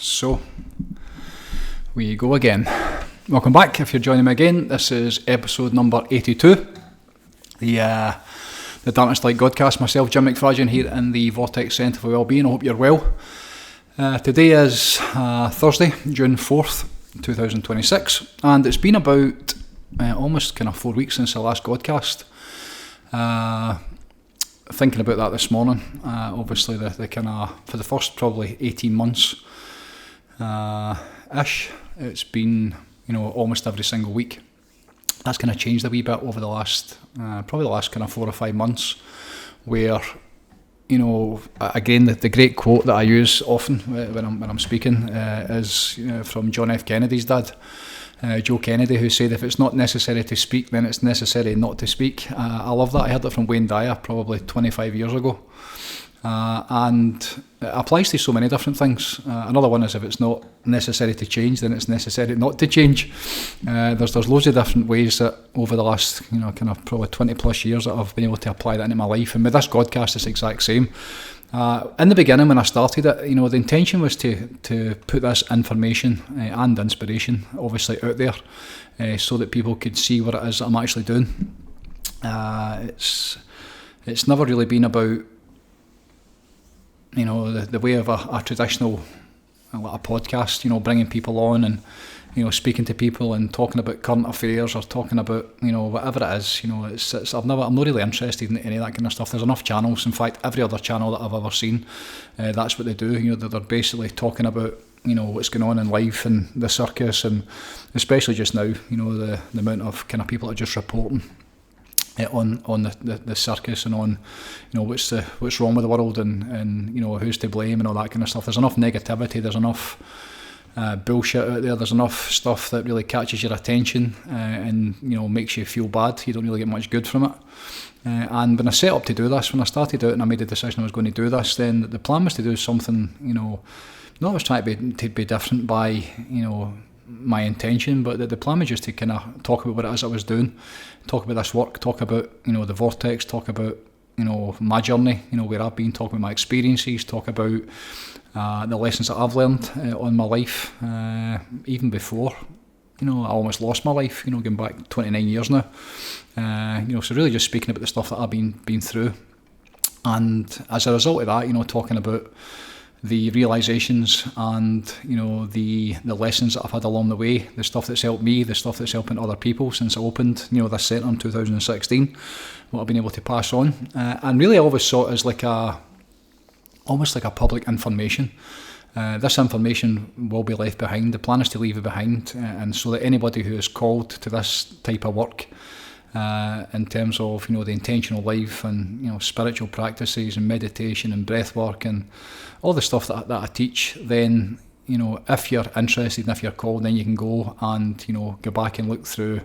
So, we go again. Welcome back. If you're joining me again, this is episode number 82. The Dentist Like Godcast. Myself, Jim McFadyen, here in the Vortex Centre for Wellbeing. I hope you're well. Today is Thursday, June 4th, 2026, and it's been about almost kind of 4 weeks since the last Godcast. Thinking about that this morning, obviously the kind of, for the first probably 18 months ish, it's been, almost every single week. That's kind of changed a wee bit over the last, probably the last kind of 4 or 5 months, where, again, the great quote that I use often when I'm speaking is from John F. Kennedy's dad, Joe Kennedy, who said, if it's not necessary to speak, then it's necessary not to speak. I love that. I heard it from Wayne Dyer probably 25 years ago. And it applies to so many different things. Another one is, if it's not necessary to change, then it's necessary not to change. There's loads of different ways that over the last, kind of probably 20 plus years that I've been able to apply that into my life. And with this Godcast, it's the exact same. In the beginning, when I started it, the intention was to put this information and inspiration obviously out there, so that people could see what it is that I'm actually doing. It's never really been about the way of a traditional a podcast, bringing people on and speaking to people and talking about current affairs or talking about whatever it is. I'm not really interested in any of that kind of stuff. There's enough channels. In fact, every other channel that I've ever seen, that's what they do. They're basically talking about what's going on in life and the circus, and especially just now, the amount of kind of people that are just reporting on the circus and on what's wrong with the world and who's to blame and all that kind of stuff. There's enough negativity, there's enough bullshit out there, there's enough stuff that really catches your attention and makes you feel bad. You don't really get much good from it. And when I set up to do this, when I started out and I made the decision I was going to do this, then the plan was to do something, not I was trying to be different by my intention, but the plan was just to kind of talk about what it is I was doing, talk about this work, talk about the Vortex, talk about my journey, where I've been, talk about my experiences, talk about the lessons that I've learned on my life, even before I almost lost my life, going back 29 years now, so really just speaking about the stuff that I've been through, and as a result of that, talking about the realizations and the lessons that I've had along the way, the stuff that's helped me, the stuff that's helping other people since I opened this centre in 2016, what I've been able to pass on, and really I always saw it as almost like a public information. This information will be left behind. The plan is to leave it behind, and so that anybody who is called to this type of work, in terms of the intentional life and spiritual practices and meditation and breath work and all the stuff that I teach, then if you're interested and if you're called, then you can go and go back and look through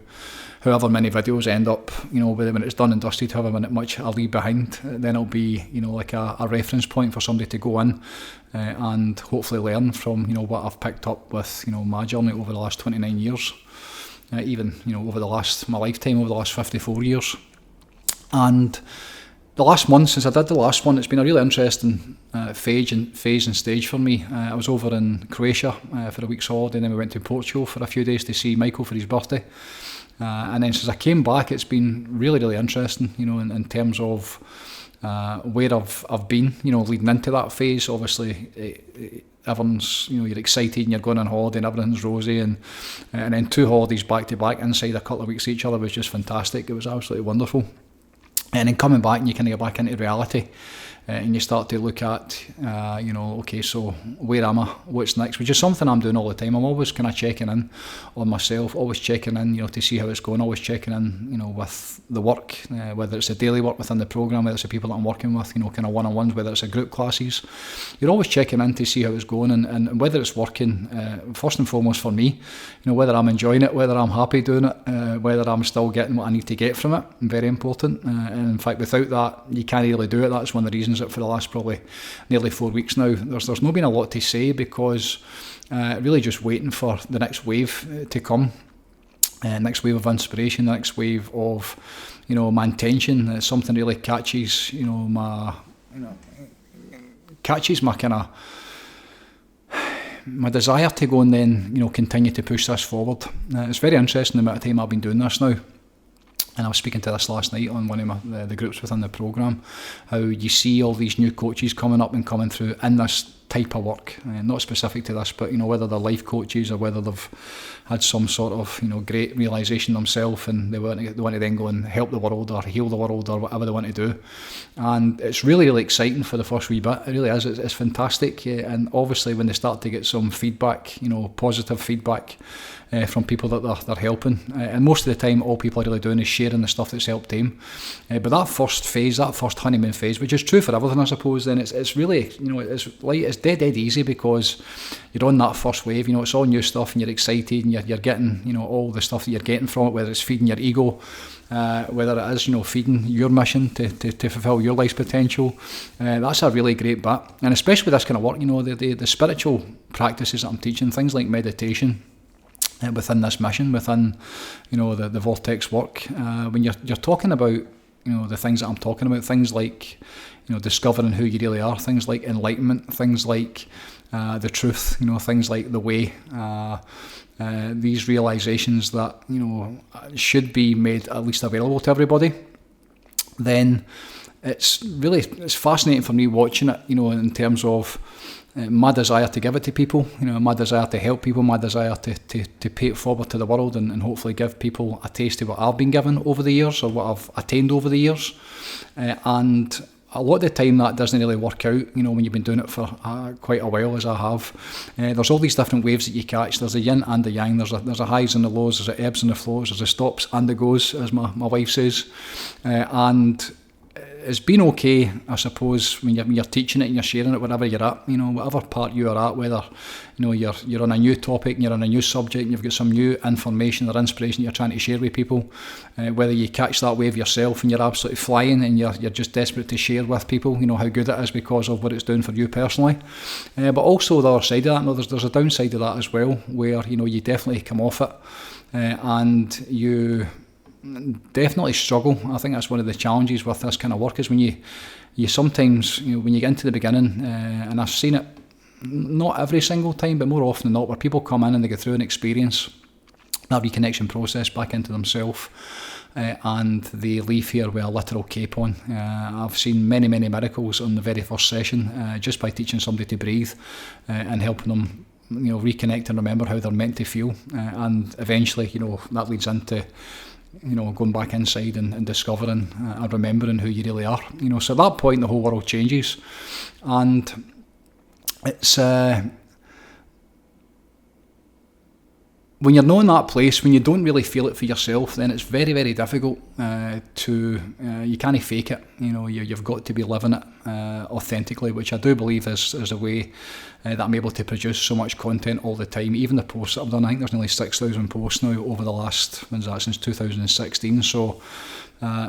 however many videos end up when it's done and dusted, however much I leave behind, then it'll be like a reference point for somebody to go in and hopefully learn from what I've picked up with my journey over the last 29 years. Even over my lifetime, over the last 54 years. And the last month, since I did the last one, it's been a really interesting phase and stage for me. I was over in Croatia for a week's holiday, and then we went to Portugal for a few days to see Michael for his birthday. And then since I came back, it's been really, really interesting, in terms of where I've been, leading into that phase. Obviously, everyone's, you're excited and you're going on holiday and everything's rosy, and then 2 holidays back to back inside a couple of weeks each other was just fantastic. It was absolutely wonderful. And then coming back and you kind of get back into reality, and you start to look at, okay, so where am I? What's next? Which is something I'm doing all the time. I'm always kind of checking in on myself, always checking in, to see how it's going, always checking in, with the work, whether it's the daily work within the programme, whether it's the people that I'm working with, kind of one-on-ones, whether it's a group classes. You're always checking in to see how it's going and whether it's working, first and foremost for me, whether I'm enjoying it, whether I'm happy doing it, whether I'm still getting what I need to get from it. Very important. And in fact, without that, you can't really do it. That's one of the reasons that for the last probably nearly 4 weeks now, there's not been a lot to say, because really just waiting for the next wave to come, next wave of inspiration, the next wave of my intention. Something really catches my kind of my desire to go and then, continue to push this forward. It's very interesting the amount of time I've been doing this now. And I was speaking to this last night on one of the groups within the programme, how you see all these new coaches coming up and coming through in this type of work, not specific to this, but whether they're life coaches or whether they've had some sort of great realisation themselves and they want to then go and help the world or heal the world or whatever they want to do. And it's really, really exciting for the first wee bit. It really is. It's fantastic. And obviously when they start to get some feedback, positive feedback from people that they're helping, and most of the time all people are really doing is sharing the stuff that's helped them. But that first phase, that first honeymoon phase, which is true for everything, I suppose, then it's really, it's dead easy because you're on that first wave. It's all new stuff and you're excited and you're getting all the stuff that you're getting from it, whether it's feeding your ego, whether it is feeding your mission to fulfil your life's potential. That's a really great bit, and especially with this kind of work, the spiritual practices that I'm teaching, things like meditation, within this mission, within the Vortex work, when you're talking about the things that I'm talking about, things like discovering who you really are, things like enlightenment, things like the truth, things like the way, these realizations that should be made at least available to everybody, then it's fascinating for me watching it, in terms of my desire to give it to people, my desire to help people, my desire to pay it forward to the world and hopefully give people a taste of what I've been given over the years or what I've attained over the years. And a lot of the time that doesn't really work out, when you've been doing it for quite a while, as I have. There's all these different waves that you catch. There's a yin and the yang. There's a highs and the lows. There's the ebbs and the flows. There's the stops and the goes, as my wife says. And it's been okay, I suppose, when you're teaching it and you're sharing it wherever you're at, whatever part you are at, whether you're on a new topic and you're on a new subject and you've got some new information or inspiration you're trying to share with people, whether you catch that wave yourself and you're absolutely flying and you're just desperate to share with people, how good it is because of what it's doing for you personally. But also the other side of that, there's a downside of that as well, where you definitely come off it and you definitely struggle. I think that's one of the challenges with this kind of work, is when you sometimes, when you get into the beginning, and I've seen it not every single time, but more often than not, where people come in and they go through an experience, that reconnection process back into themselves, and they leave here with a literal cape on. I've seen many miracles on the very first session, just by teaching somebody to breathe and helping them reconnect and remember how they're meant to feel, and eventually that leads into going back inside and discovering and remembering who you really are. So at that point the whole world changes, and it's when you're not in that place, when you don't really feel it for yourself, then it's very difficult you can't fake it. You've got to be living it authentically, which I do believe is a way that I'm able to produce so much content all the time. Even the posts that I've done, I think there's nearly 6,000 posts now over the last, since 2016, so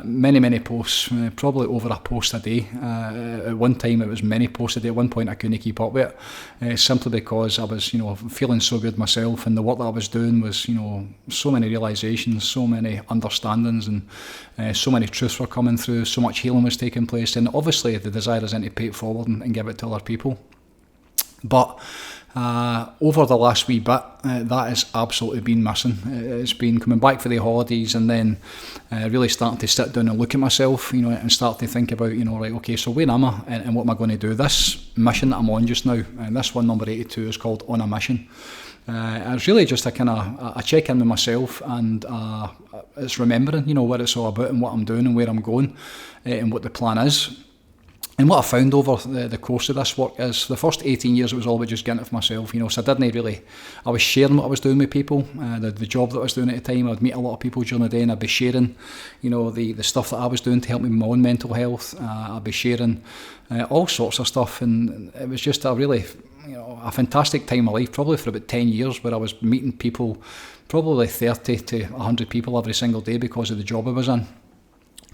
many posts, probably over a post a day. At one time it was many posts a day. At one point I couldn't keep up with it, simply because I was feeling so good myself, and the work that I was doing was so many realisations, so many understandings, and so many truths were coming through, so much healing was taking place, and obviously the desire is then to pay it forward and give it to other people. But over the last wee bit, that has absolutely been missing. It's been coming back for the holidays and then really starting to sit down and look at myself, and start to think about, right, okay, so where am I and what am I going to do? This mission that I'm on just now, and this one, number 82, is called On a Mission. It's really just a kind of a check in with myself, and it's remembering, what it's all about and what I'm doing and where I'm going, and what the plan is. And what I found over the course of this work is the first 18 years it was all about just getting it for myself, so I was sharing what I was doing with people, the job that I was doing at the time. I'd meet a lot of people during the day and I'd be sharing, the stuff that I was doing to help me with my own mental health. I'd be sharing all sorts of stuff, and it was just a really, a fantastic time of life, probably for about 10 years, where I was meeting people, probably 30 to 100 people every single day because of the job I was in.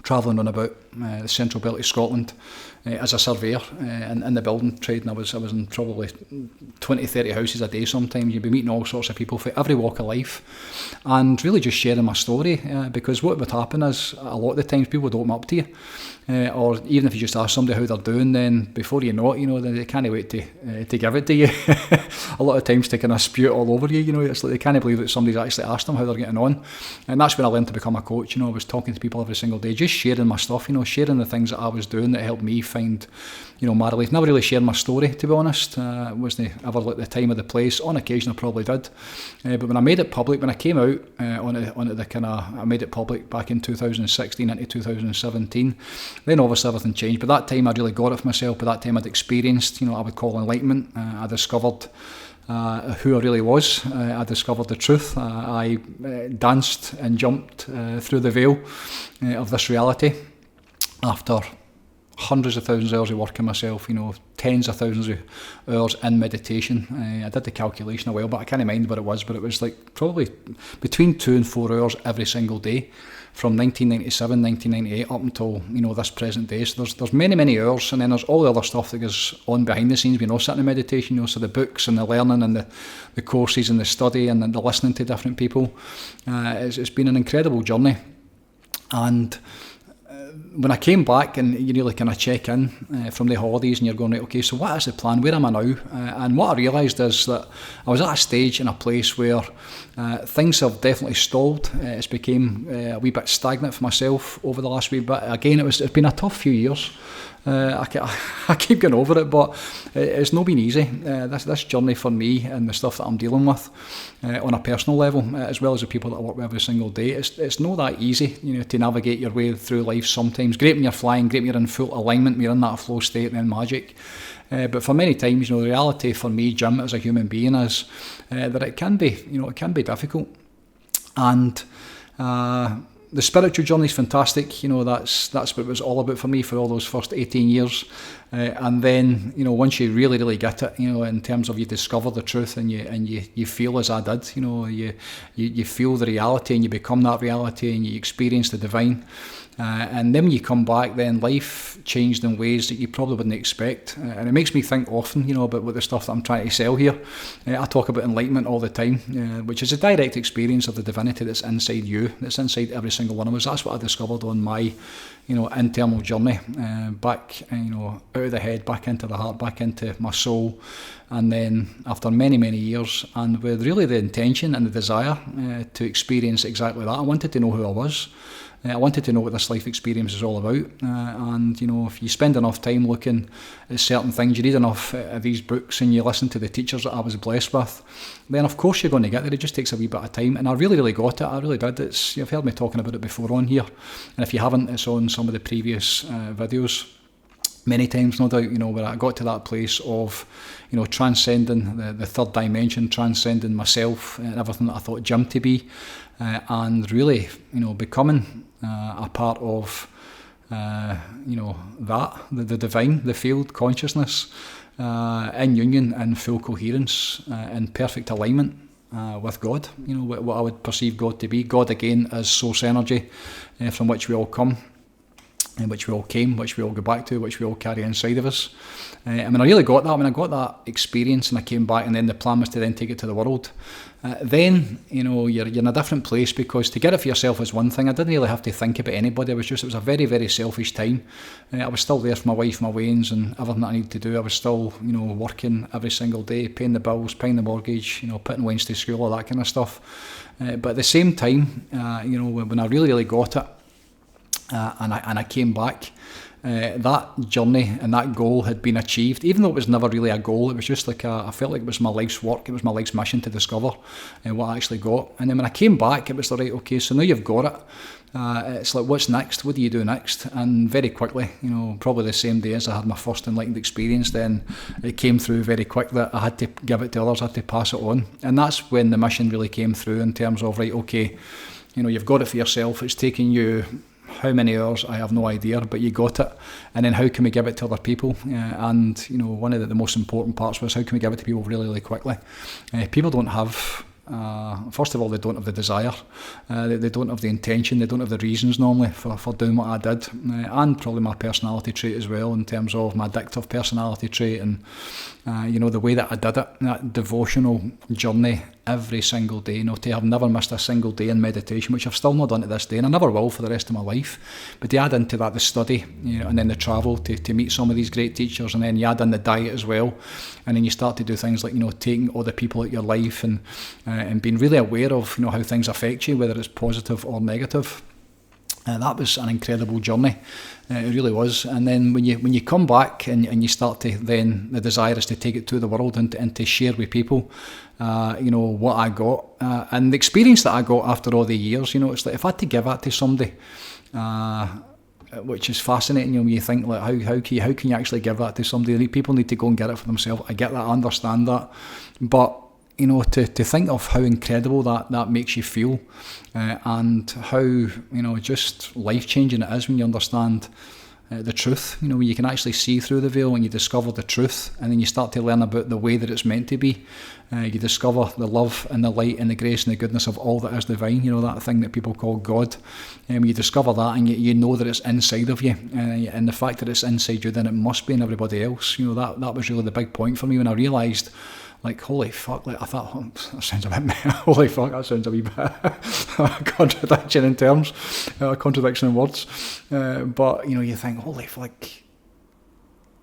travelling on about the central belt of Scotland as a surveyor in the building trade, and I was in probably 20-30 houses a day sometimes. You'd be meeting all sorts of people from every walk of life and really just sharing my story, because what would happen is a lot of the times people would open up to you, or even if you just ask somebody how they're doing, then before you know it, they can't wait to give it to you. A lot of times to kind of spew it all over you, it's like they can't believe that somebody's actually asked them how they're getting on. And that's when I learned to become a coach. I was talking to people every single day, just sharing my stuff, sharing the things that I was doing that helped me find my relief. Never really shared my story, to be honest. Wasn't ever like the time or the place. On occasion I probably did, but when I made it public, when I came out onto the kind of, I made it public back in 2016 into 2017, then obviously everything changed. But that time I really got it for myself. By that time I'd experienced, I would call enlightenment. I discovered who I really was. I discovered the truth. I danced and jumped through the veil of this reality after hundreds of thousands of hours of working myself, tens of thousands of hours in meditation. I did the calculation a while, but I can't mind what it was, but it was like probably between 2 and 4 hours every single day from 1997, 1998 up until, this present day. So there's many, many hours, and then there's all the other stuff that goes on behind the scenes, sitting in meditation, so the books and the learning and the courses and the study and the listening to different people. It's been an incredible journey. And when I came back, and you really kind of check in from the holidays, and you're going, right, okay, so what is the plan? Where am I now? And what I realised is that I was at a stage in a place where things have definitely stalled. It's became a wee bit stagnant for myself over the last wee bit. Again, it's been a tough few years. I keep going over it, but it's not been easy. This journey for me and the stuff that I'm dealing with on a personal level, as well as the people that I work with every single day, it's not that easy, to navigate your way through life sometimes. Great when you're flying, great when you're in full alignment, when you're in that flow state and then magic. But for many times, the reality for me, Jim, as a human being, is that it can be difficult. And the spiritual journey is fantastic. That's what it was all about for me for all those first 18 years. And then, once you really, really get it, in terms of you discover the truth and you feel as I did, you feel the reality and you become that reality and you experience the divine. And then when you come back, then life changed in ways that you probably wouldn't expect. And it makes me think often, about what the stuff that I'm trying to sell here. I talk about enlightenment all the time, which is a direct experience of the divinity that's inside you, that's inside every single one of us. That's what I discovered on my, internal journey, back, out of the head, back into the heart, back into my soul. And then after many, many years, and with really the intention and the desire to experience exactly that, I wanted to know who I was. I wanted to know what this life experience is all about, and if you spend enough time looking at certain things, you read enough of these books and you listen to the teachers that I was blessed with, then of course you're going to get there. It just takes a wee bit of time, and I really, really got it. I really did. You've heard me talking about it before on here, and if you haven't, it's on some of the previous videos many times, no doubt, where I got to that place of, transcending the third dimension, transcending myself and everything that I thought Jim to be, and really, becoming a part of, the divine, the field consciousness, in union, in full coherence, in perfect alignment with God, what I would perceive God to be. God, again, is source energy from which we all come, in which we all came, which we all go back to, which we all carry inside of us. I really got that. When I got that experience and I came back, and then the plan was to then take it to the world. Then, you're in a different place, because to get it for yourself is one thing. I didn't really have to think about anybody. It was a very, very selfish time. I was still there for my wife, my wains, and everything that I needed to do. I was still, working every single day, paying the bills, paying the mortgage, putting Waynes to school, all that kind of stuff. But at the same time, when I really, really got it, and I came back, that journey and that goal had been achieved, even though it was never really a goal. It was just like I felt like it was my life's work, it was my life's mission to discover what I actually got. And then when I came back, it was like, right, okay, so now you've got it. It's like, what's next? What do you do next? And very quickly, probably the same day as I had my first enlightened experience, then it came through very quick that I had to give it to others, I had to pass it on. And that's when the mission really came through, in terms of, right, okay, you've got it for yourself. It's taking you how many hours, I have no idea, but you got it. And then how can we give it to other people? And one of the most important parts was, how can we give it to people really, really quickly? People don't have First of all, they don't have the desire, they don't have the intention, they don't have the reasons normally for doing what I did, and probably my personality trait as well, in terms of my addictive personality trait, and the way that I did it, that devotional journey every single day, to have never missed a single day in meditation, which I've still not done to this day, and I never will for the rest of my life. But to add into that the study, and then the travel to meet some of these great teachers, and then you add in the diet as well, and then you start to do things like taking all the people at your life and being really aware of how things affect you, whether it's positive or negative. That was an incredible journey. It really was. And then when you come back and you start to, then the desire is to take it to the world and to share with people, what I got and the experience that I got after all the years. It's like if I had to give that to somebody, which is fascinating. When you think like how can you actually give that to somebody? People need to go and get it for themselves. I get that, I understand that, but to think of how incredible that makes you feel, and how just life-changing it is when you understand the truth, when you can actually see through the veil and you discover the truth, and then you start to learn about the way that it's meant to be. You discover the love and the light and the grace and the goodness of all that is divine, that thing that people call God. You discover that, and you know that it's inside of you, and the fact that it's inside you, then it must be in everybody else. That was really the big point for me when I realised, like, holy fuck, like I thought, that sounds a bit, holy fuck, that sounds a wee bit contradiction in terms, contradiction in words, but you think, holy fuck,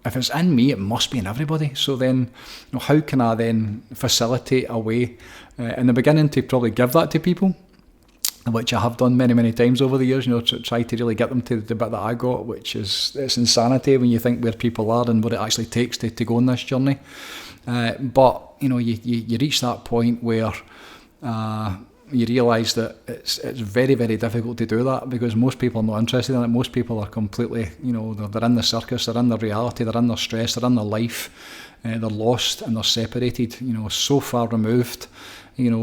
if it's in me, it must be in everybody. So then, how can I then facilitate a way in the beginning to probably give that to people, which I have done many, many times over the years, to try to really get them to the bit that I got, which is, it's insanity when you think where people are and what it actually takes to go on this journey. But you reach that point where you realise that it's very, very difficult to do that, because most people are not interested in it. Most people are completely, they're in the circus, they're in their reality, they're in their stress, they're in their life, they're lost and they're separated, so far removed,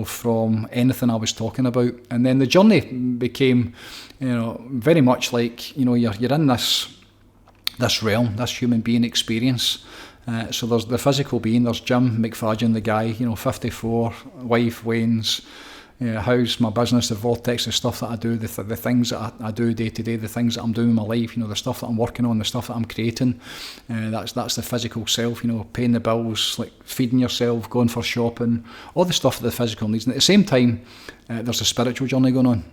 from anything I was talking about. And then the journey became, very much like, you're in this realm, this human being experience. So there's the physical being, there's Jim McFadyen, the guy, 54, wife, Wayne's, house, my business, the vortex, the stuff that I do, the things that I do day to day, the things that I'm doing in my life, the stuff that I'm working on, the stuff that I'm creating. That's the physical self, paying the bills, like feeding yourself, going for shopping, all the stuff that the physical needs. And at the same time, there's a spiritual journey going on.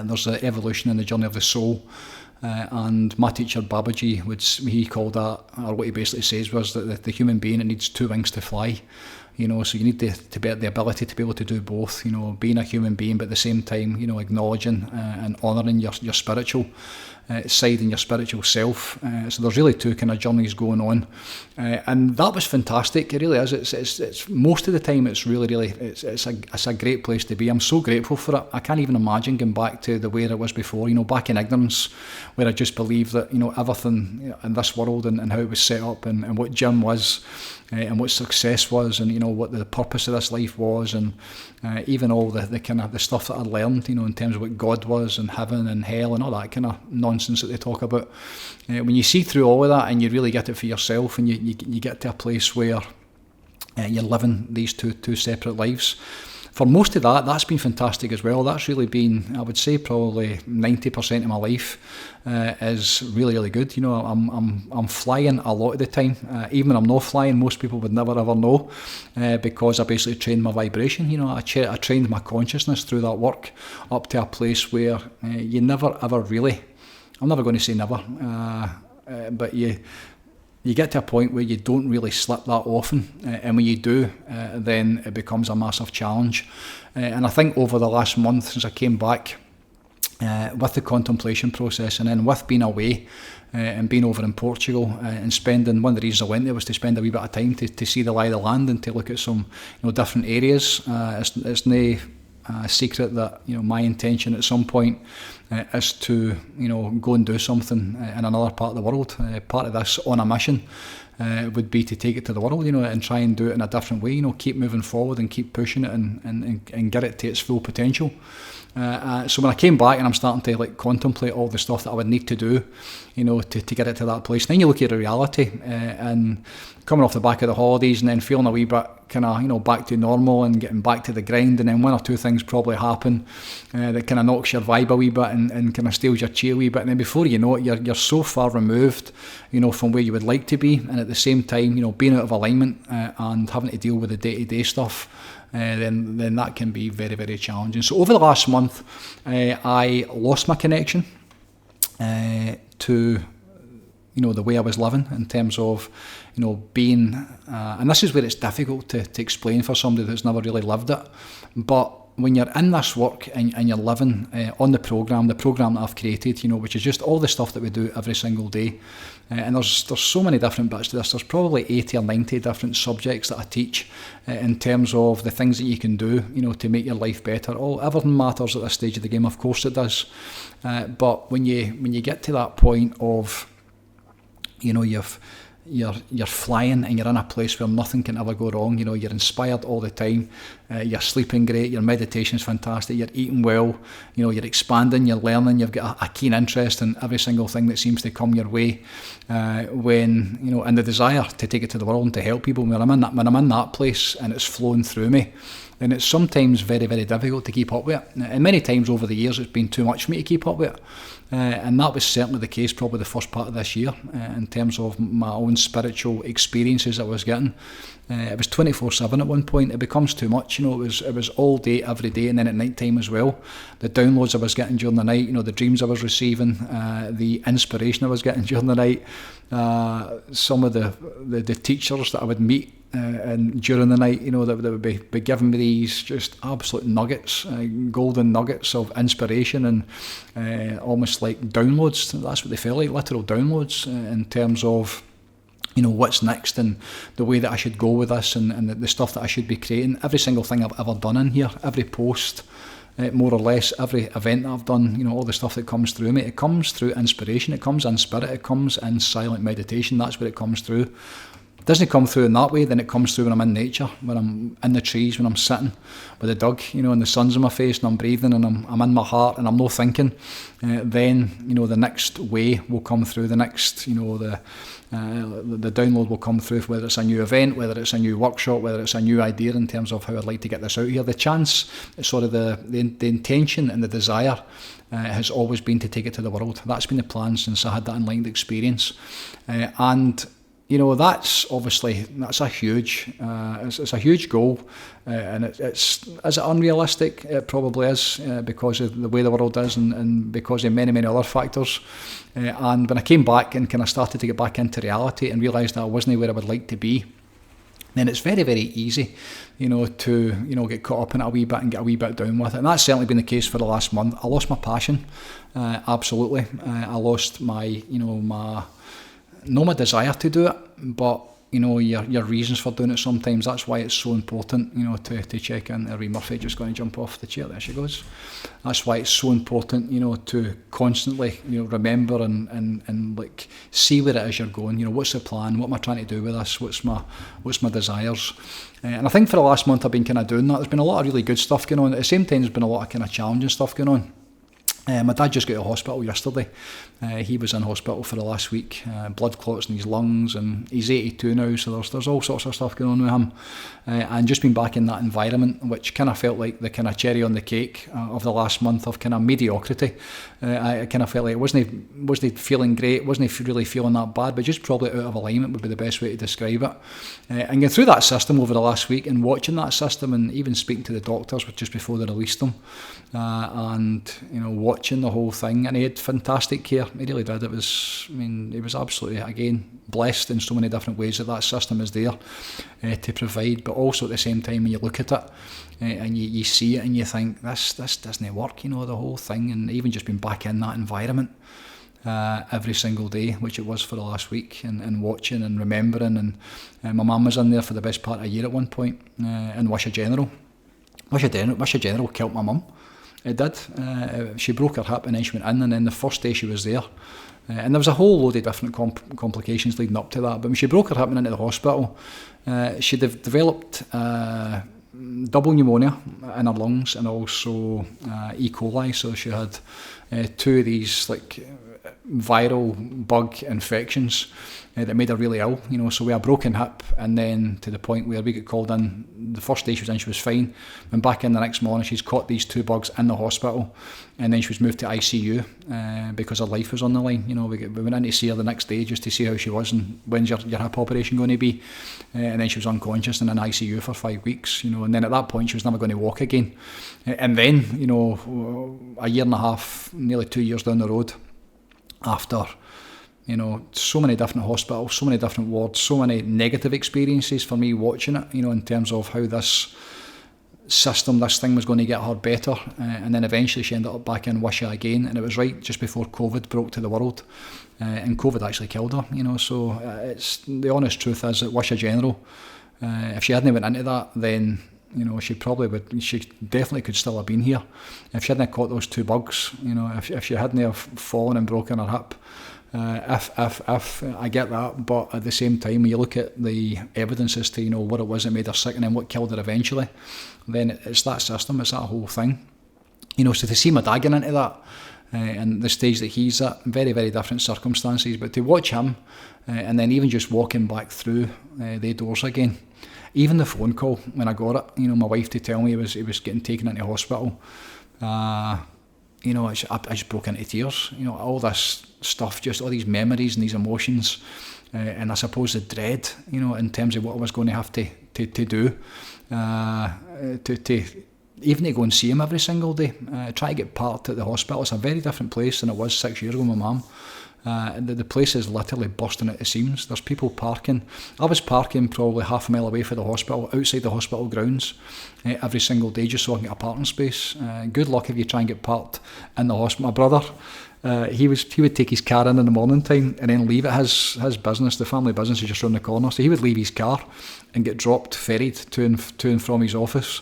There's the evolution and the journey of the soul. And my teacher Babaji, he called that, or what he basically says was that the human being, it needs two wings to fly. So you need to be the ability to be able to do both, being a human being, but at the same time, acknowledging and honouring your spiritual side and your spiritual self. So there's really two kind of journeys going on, and that was fantastic. It really is. It's most of the time it's really it's a great place to be. I'm so grateful for it. I can't even imagine going back to the way it was before. Back in ignorance, where I just believed that everything in this world and how it was set up and what Jim was. And what success was, and what the purpose of this life was, and even all the kind of the stuff that I learned, in terms of what God was and heaven and hell and all that kind of nonsense that they talk about. When you see through all of that and you really get it for yourself, and you get to a place where you're living these two separate lives. For most of that's been fantastic as well. That's really been, I would say, probably 90% of my life is really, really good. I'm flying a lot of the time. Even when I'm not flying, most people would never ever know, because I basically trained my vibration. I trained my consciousness through that work up to a place where you never ever really, I'm never going to say never, but you get to a point where you don't really slip that often, and when you do, then it becomes a massive challenge. And I think over the last month since I came back, with the contemplation process, and then with being away and being over in Portugal, and spending, one of the reasons I went there was to spend a wee bit of time to see the lie of the land and to look at some different areas. It's no secret that my intention at some point is to, go and do something in another part of the world. Part of this on a mission would be to take it to the world, and try and do it in a different way, keep moving forward and keep pushing it and get it to its full potential. So when I came back and I'm starting to contemplate all the stuff that I would need to do, to get it to that place, and then you look at the reality and coming off the back of the holidays and then feeling a wee bit kind of, back to normal and getting back to the grind, and then one or two things probably happen that kind of knocks your vibe a wee bit and kind of steals your chi a wee bit, and then before you know it, you're so far removed, from where you would like to be, and at the same time, being out of alignment and having to deal with the day-to-day stuff, then that can be very, very challenging. So over the last month, I lost my connection to the way I was living, in terms of being and this is where it's difficult to explain for somebody that's never really lived it, but when you're in this work and you're living on the programme that I've created, which is just all the stuff that we do every single day, and there's so many different bits to this. There's probably 80 or 90 different subjects that I teach in terms of the things that you can do, to make your life better. Everything matters at this stage of the game, of course it does, but when you get to that point of, you're flying and you're in a place where nothing can ever go wrong, you're inspired all the time, you're sleeping great, your meditation's fantastic, you're eating well, you're expanding, you're learning, you've got a keen interest in every single thing that seems to come your way, and the desire to take it to the world and to help people. When I'm in that place and it's flowing through me, then it's sometimes very, very difficult to keep up with it. And many times over the years it's been too much for me to keep up with it. And that was certainly the case probably the first part of this year, in terms of my own spiritual experiences I was getting. It was 24/7 at one point. It becomes too much, it was all day, every day, and then at night time as well. The downloads I was getting during the night, the dreams I was receiving, the inspiration I was getting during the night, some of the teachers that I would meet and during the night, that would be giving me these just absolute nuggets, golden nuggets of inspiration, and almost like downloads. That's what they felt like, literal downloads, in terms of what's next and the way that I should go with this, and the stuff that I should be creating. Every single thing I've ever done in here, every post, more or less, every event that I've done, all the stuff that comes through me, it comes through inspiration, it comes in spirit, it comes in silent meditation. That's where it comes through. It doesn't come through in that way, then it comes through when I'm in nature, when I'm in the trees, when I'm sitting with a dog, and the sun's in my face and I'm breathing and I'm in my heart and I'm not thinking. Then, the next way will come through, the next, the download will come through, whether it's a new event, whether it's a new workshop, whether it's a new idea in terms of how I'd like to get this out here. The chance, sort of the intention and the desire has always been to take it to the world. That's been the plan since I had that enlightened experience. And that's obviously, that's a huge, it's a huge goal, and is it unrealistic? It probably is, because of the way the world is, and because of many, many other factors. And when I came back and kind of started to get back into reality and realised that I wasn't where I would like to be, then it's very, very easy, to, get caught up in it a wee bit and get a wee bit down with it. And that's certainly been the case for the last month. I lost my passion, absolutely. I lost my desire to do it, but your reasons for doing it sometimes. That's why it's so important, to check in. Irene Murphy just going to jump off the chair, there she goes. That's why it's so important, to constantly, remember and like see where it is you're going. What's the plan? What am I trying to do with this? What's my desires? And I think for the last month I've been kind of doing that. There's been a lot of really good stuff going on. At the same time, there's been a lot of kind of challenging stuff going on. My dad just got to hospital yesterday. He was in hospital for the last week, blood clots in his lungs, and he's 82 now, so there's all sorts of stuff going on with him. And just been back in that environment, which kind of felt like the kind of cherry on the cake of the last month of kind of mediocrity. I kind of felt like it wasn't feeling great, wasn't really feeling that bad, but just probably out of alignment would be the best way to describe it. And going through that system over the last week and watching that system, and even speaking to the doctors just before they released him, and watching the whole thing, and he had fantastic care. He really did. He was absolutely, again, blessed in so many different ways that system is there to provide. But also at the same time, when you look at it and you see it and you think, this doesn't work, the whole thing. And even just being back in that environment every single day, which it was for the last week, and watching and remembering. And my mum was in there for the best part of a year at one point, in Wisha General. Wisha General killed my mum. It did. She broke her hip and then she went in, and then the first day she was there, and there was a whole load of different complications leading up to that, but when she broke her hip and went into the hospital, she developed double pneumonia in her lungs and also E. coli, so she had two of these like viral bug infections that made her really ill, so we had a broken hip, and then to the point where we got called in. The first day she was in, she was fine. Went back in the next morning, she's caught these two bugs in the hospital, and then she was moved to ICU because her life was on the line. We went in to see her the next day just to see how she was and when's your hip operation going to be, and then she was unconscious and in ICU for 5 weeks, and then at that point she was never going to walk again. And then, a year and a half, nearly 2 years down the road, after so many different hospitals, so many different wards, so many negative experiences for me watching it, in terms of how this thing was going to get her better, and then eventually she ended up back in Wisha again, and it was right just before COVID broke to the world, and COVID actually killed her, so it's the honest truth is that Wisha General, if she hadn't went into that, then she definitely could still have been here. If she hadn't caught those two bugs, if she hadn't have fallen and broken her hip, if I get that, but at the same time, when you look at the evidence as to what it was that made her sick and then what killed her eventually, then it's that system, it's that whole thing. So to see my dad getting into that, and the stage that he's at, very, very different circumstances, but to watch him, and then even just walking back through the doors again, even the phone call when I got it, my wife to tell me he was getting taken into hospital, I just broke into tears. All this stuff, just all these memories and these emotions, and I suppose the dread, in terms of what I was going to have to do, to even to go and see him every single day, try to get parked at the hospital. It's a very different place than it was 6 years ago with my mum. The place is literally bursting at the seams. There's people parking. I was parking probably half a mile away from the hospital, outside the hospital grounds, every single day just so I can get a parking space. Good luck if you try and get parked in the hospital. My brother, he would take his car in the morning time and then leave it. His business, the family business, is just around the corner, so he would leave his car and get ferried to and from his office,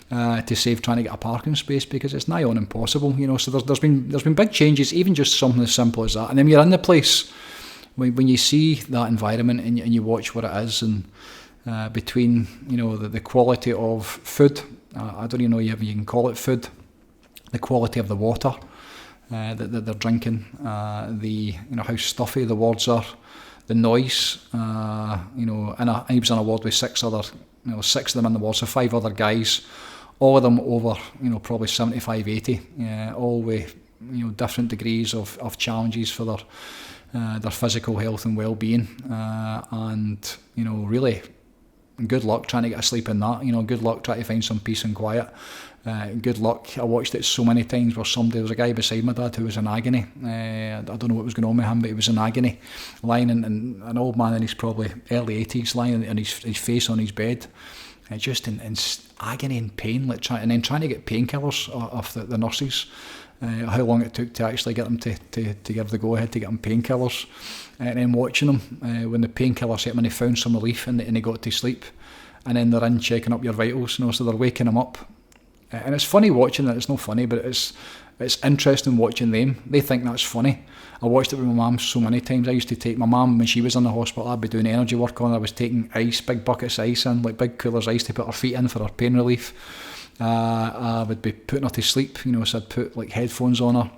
to save trying to get a parking space, because it's nigh on impossible, So there's been big changes, even just something as simple as that. And then when you're in the place, when you see that environment and you watch what it is, and between the quality of food, I don't even know if you can call it food, the quality of the water that they're drinking, how stuffy the wards are, the noise, and he was on a ward with six of them in the ward, so 5 other guys. All of them over, probably 75, 80, all with, different degrees of challenges for their physical health and well-being, and, really, good luck trying to get a sleep in that, good luck trying to find some peace and quiet, good luck. I watched it so many times where there was a guy beside my dad who was in agony. I don't know what was going on with him, but he was in agony, lying in an old man in his probably early 80s, lying in his face on his bed, just in agony and pain, and then trying to get painkillers off the nurses. How long it took to actually get them to give the go-ahead to get them painkillers, and then watching them when the painkillers hit them and they found some relief and they got to sleep, and then they're in checking up your vitals, so they're waking them up. And it's funny watching it. It's not funny, but it's interesting watching them. They think that's funny. I watched it with my mum so many times. I used to take my mum when she was in the hospital. I'd be doing energy work on her. I was taking ice, big buckets of ice in, like big coolers of ice to put her feet in for her pain relief. I would be putting her to sleep, so I'd put like headphones on her,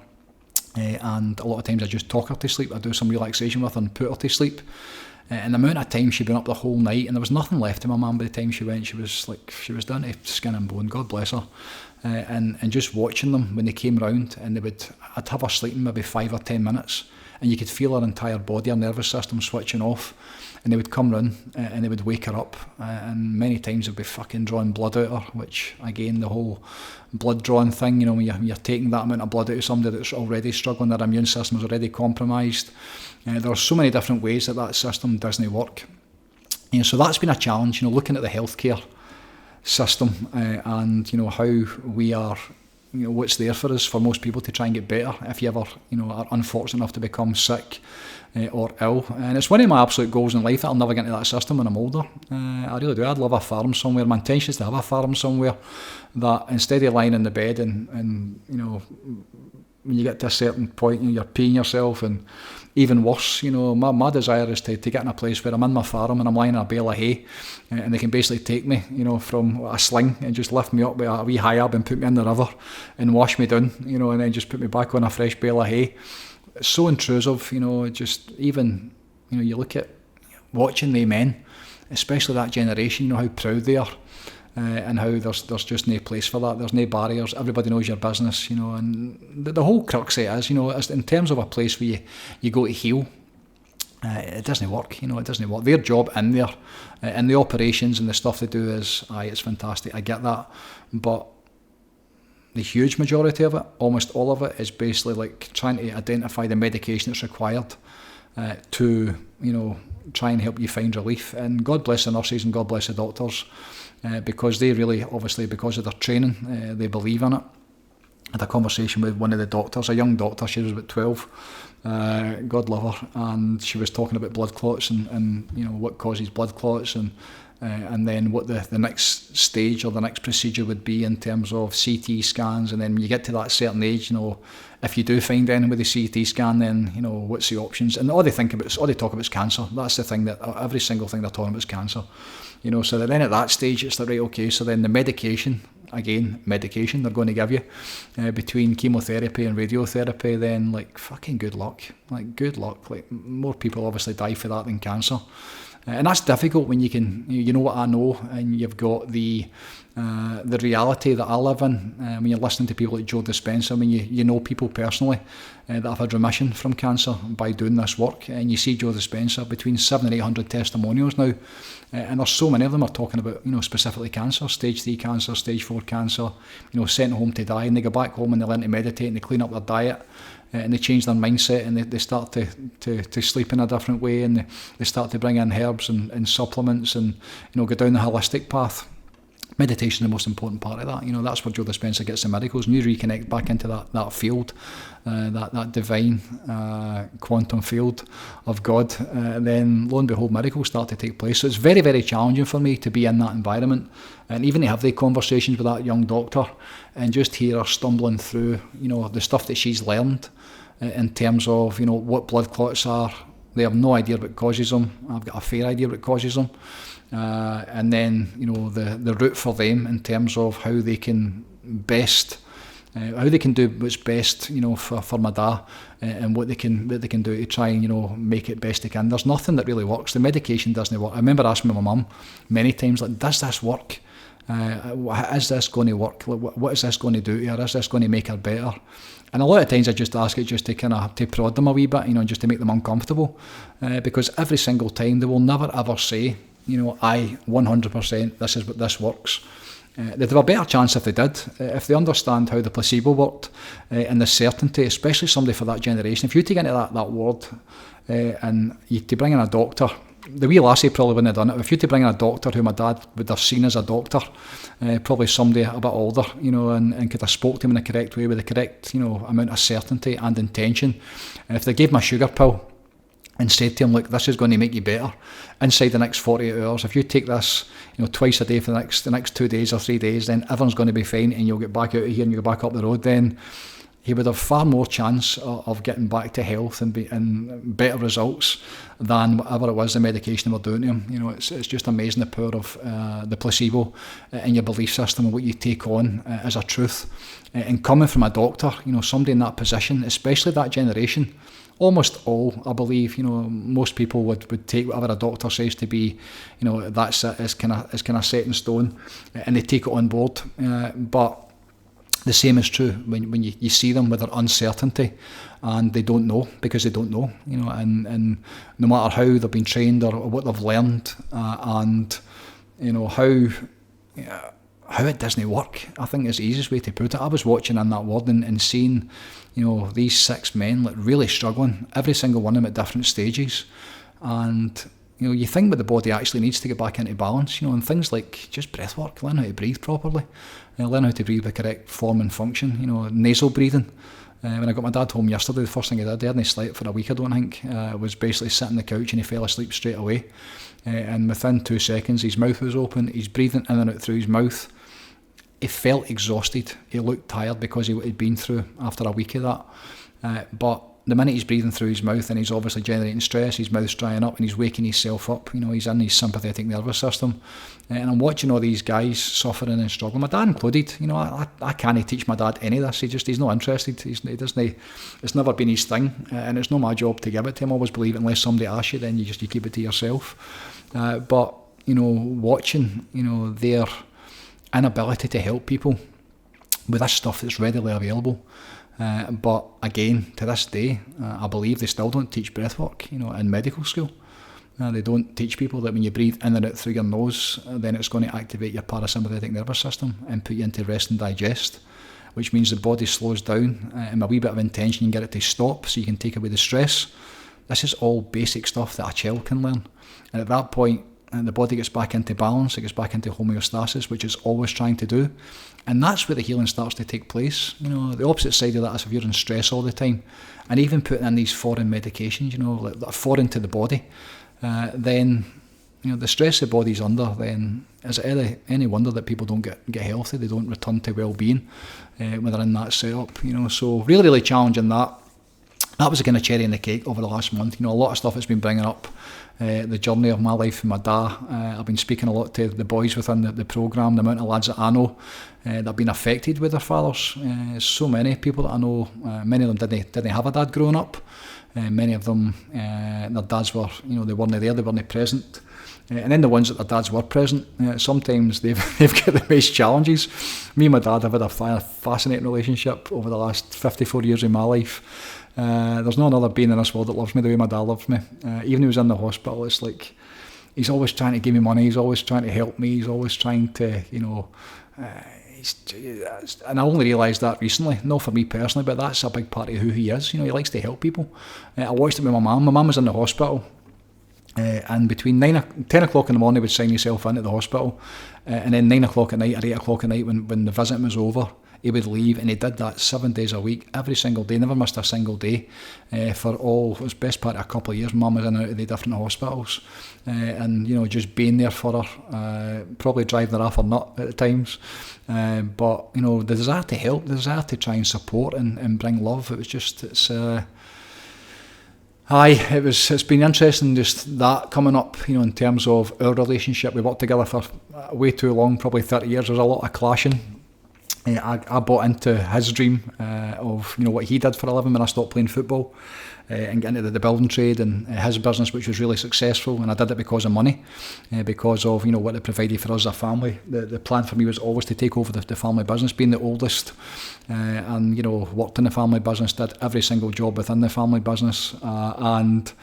and a lot of times I'd just talk her to sleep. I'd do some relaxation with her and put her to sleep. And the amount of time she'd been up the whole night, and there was nothing left of my mum by the time she went. She was down to skin and bone, God bless her. And just watching them when they came round, and I'd have her sleeping maybe 5 or 10 minutes, and you could feel her entire body, her nervous system switching off, and they would come round and they would wake her up, and many times they'd be fucking drawing blood out of her, which again, the whole blood drawing thing, when you're taking that amount of blood out of somebody that's already struggling, their immune system is already compromised. There are so many different ways that system doesn't work. So that's been a challenge, looking at the healthcare system, and how we are, what's there for us, for most people to try and get better. If you ever are unfortunate enough to become sick, or ill. And it's one of my absolute goals in life that I'll never get into that system when I'm older. I really do. I'd love a farm somewhere. My intention is to have a farm somewhere that instead of lying in the bed and when you get to a certain point, you're peeing yourself, and even worse, my desire is to get in a place where I'm in my farm and I'm lying in a bale of hay, and they can basically take me, from a sling and just lift me up with a wee high ab and put me in the river and wash me down, and then just put me back on a fresh bale of hay. It's so intrusive, just even, you look at watching the men, especially that generation, how proud they are. And how there's just no place for that. There's no barriers. Everybody knows your business, and the whole crux of it is, in terms of a place where you go to heal, it doesn't work. It doesn't work. Their job in there, and the operations and the stuff they do is, it's fantastic. I get that, but the huge majority of it, almost all of it, is basically like trying to identify the medication that's required to, try and help you find relief. And God bless the nurses and God bless the doctors. Because they really, obviously, because of their training, they believe in it. I had a conversation with one of the doctors, a young doctor. She was about 12, God love her, and she was talking about blood clots and what causes blood clots, and then what the next stage or the next procedure would be in terms of CT scans. And then when you get to that certain age, if you do find anything with the CT scan, then what's the options? And all they talk about is cancer. That's the thing, that every single thing they're talking about is cancer. So then at that stage, it's like, right, okay, so then the medication they're going to give you between chemotherapy and radiotherapy, then like fucking good luck. Like more people obviously die for that than cancer. And that's difficult when you can, what I know, and you've got the reality that I live in. When you're listening to people like Joe Dispenza, when you know people personally that have had remission from cancer by doing this work, and you see Joe Dispenza, between 700 and 800 testimonials now, and there's so many of them are talking about, specifically cancer, stage 3 cancer, stage 4 cancer, sent home to die, and they go back home and they learn to meditate and they clean up their diet. And they change their mindset, and they start to sleep in a different way, and they start to bring in herbs and supplements, and go down the holistic path. Meditation is the most important part of that. That's where Joe Dispenza gets the miracles, and you reconnect back into that field, that divine quantum field of God. Then lo and behold, miracles start to take place. So it's very, very challenging for me to be in that environment, and even to have the conversations with that young doctor and just hear her stumbling through, the stuff that she's learned in terms of, what blood clots are. They have no idea what causes them. I've got a fair idea what causes them. And then, the route for them in terms of how they can best, how they can do what's best, for my dad, and what they can do to try and, make it best they can. There's nothing that really works. The medication doesn't work. I remember asking my mum many times, like, does this work? Is this going to work? What is this going to do to her? Is this going to make her better? And a lot of times I just ask it just to kind of to prod them a wee bit, just to make them uncomfortable, because every single time they will never ever say, I 100% this works. They'd have a better chance if they did, if they understand how the placebo worked, and the certainty, especially somebody for that generation. If you take into that ward, and you to bring in a doctor, the wee lassie probably wouldn't have done it. If you to bring in a doctor who my dad would have seen as a doctor, probably somebody a bit older, and could have spoke to him in the correct way with the correct, amount of certainty and intention. And if they gave him a sugar pill and said to him, look, this is going to make you better inside the next 48 hours. If you take this, twice a day for the next 2 days or 3 days, then everyone's going to be fine, and you'll get back out of here and you'll go back up the road. Then he would have far more chance of getting back to health and better results than whatever it was the medication they were doing to him. It's just amazing the power of the placebo in your belief system and what you take on as a truth. And coming from a doctor, somebody in that position, especially that generation, almost all, I believe, most people would take whatever a doctor says to be, that's it, is kind of set in stone, and they take it on board. But the same is true when you see them with their uncertainty, and they don't know because they don't know, and no matter how they've been trained or what they've learned, and how it doesn't work, I think is the easiest way to put it. I was watching in that ward and seeing, these 6 men like really struggling, every single one of them at different stages, and you think what the body actually needs to get back into balance, and things like just breath work, learn how to breathe properly, learn how to breathe with correct form and function, nasal breathing, When I got my dad home yesterday, the first thing he hadn't slept for a week, I don't think. Was basically sitting on the couch and he fell asleep straight away. And within 2 seconds, his mouth was open, he's breathing in and out through his mouth. He felt exhausted. He looked tired because he had been through after a week of that. But the minute he's breathing through his mouth and he's obviously generating stress, his mouth's drying up and he's waking himself up, he's in his sympathetic nervous system. And I'm watching all these guys suffering and struggling, my dad included. I can't teach my dad any of this. He's not interested. He doesn't. It's never been his thing, and it's not my job to give it to him. I always believe unless somebody asks you, then you keep it to yourself. But watching their inability to help people with this stuff that's readily available. But again, to this day, I believe they still don't teach breathwork, in medical school. They don't teach people that when you breathe in and out through your nose, then it's going to activate your parasympathetic nervous system and put you into rest and digest, which means the body slows down, and with a wee bit of intention you can get it to stop so you can take away the stress. This is all basic stuff that a child can learn. And at that point, the body gets back into balance, it gets back into homeostasis, which it's always trying to do. And that's where the healing starts to take place. The opposite side of that is if you're in stress all the time, and even putting in these foreign medications, that are foreign to the body, then the stress the body's under, then is it any wonder that people don't get healthy, they don't return to well-being when they're in that setup. So really, really challenging that. That was a kind of cherry on the cake over the last month. A lot of stuff has been bringing up the journey of my life and my dad. I've been speaking a lot to the boys within the programme, the amount of lads that I know that have been affected with their fathers. So many people that I know, many of them didn't have a dad growing up. Many of them, their dads were, they weren't there, they weren't present. And then the ones that their dads were present, sometimes they've got the most challenges. Me and my dad have had a fascinating relationship over the last 54 years of my life. There's no another being in this world that loves me the way my dad loves me. Even when he was in the hospital, it's like he's always trying to give me money, he's always trying to help me, he's always trying to, and I only realised that recently, not for me personally, but that's a big part of who he is. He likes to help people. I watched it with my mum. My mum was in the hospital, and between 10 o'clock in the morning he would sign himself into the hospital, and then 9 o'clock at night or 8 o'clock at night when the visit was over, he would leave, and he did that 7 days a week, every single day, never missed a single day, for all, it was best part of a couple of years. Mum was in and out of the different hospitals, and just being there for her, probably driving her off or not at times, but the desire to help, the desire to try and support and bring love, it's been interesting just that coming up, in terms of our relationship. We worked together for way too long, probably 30 years, there's a lot of clashing. I bought into his dream of what he did for a living when I stopped playing football, and get into the building trade and his business, which was really successful, and I did it because of money, because of what it provided for us as a family. The plan for me was always to take over the family business, being the oldest, and worked in the family business, did every single job within the family business, and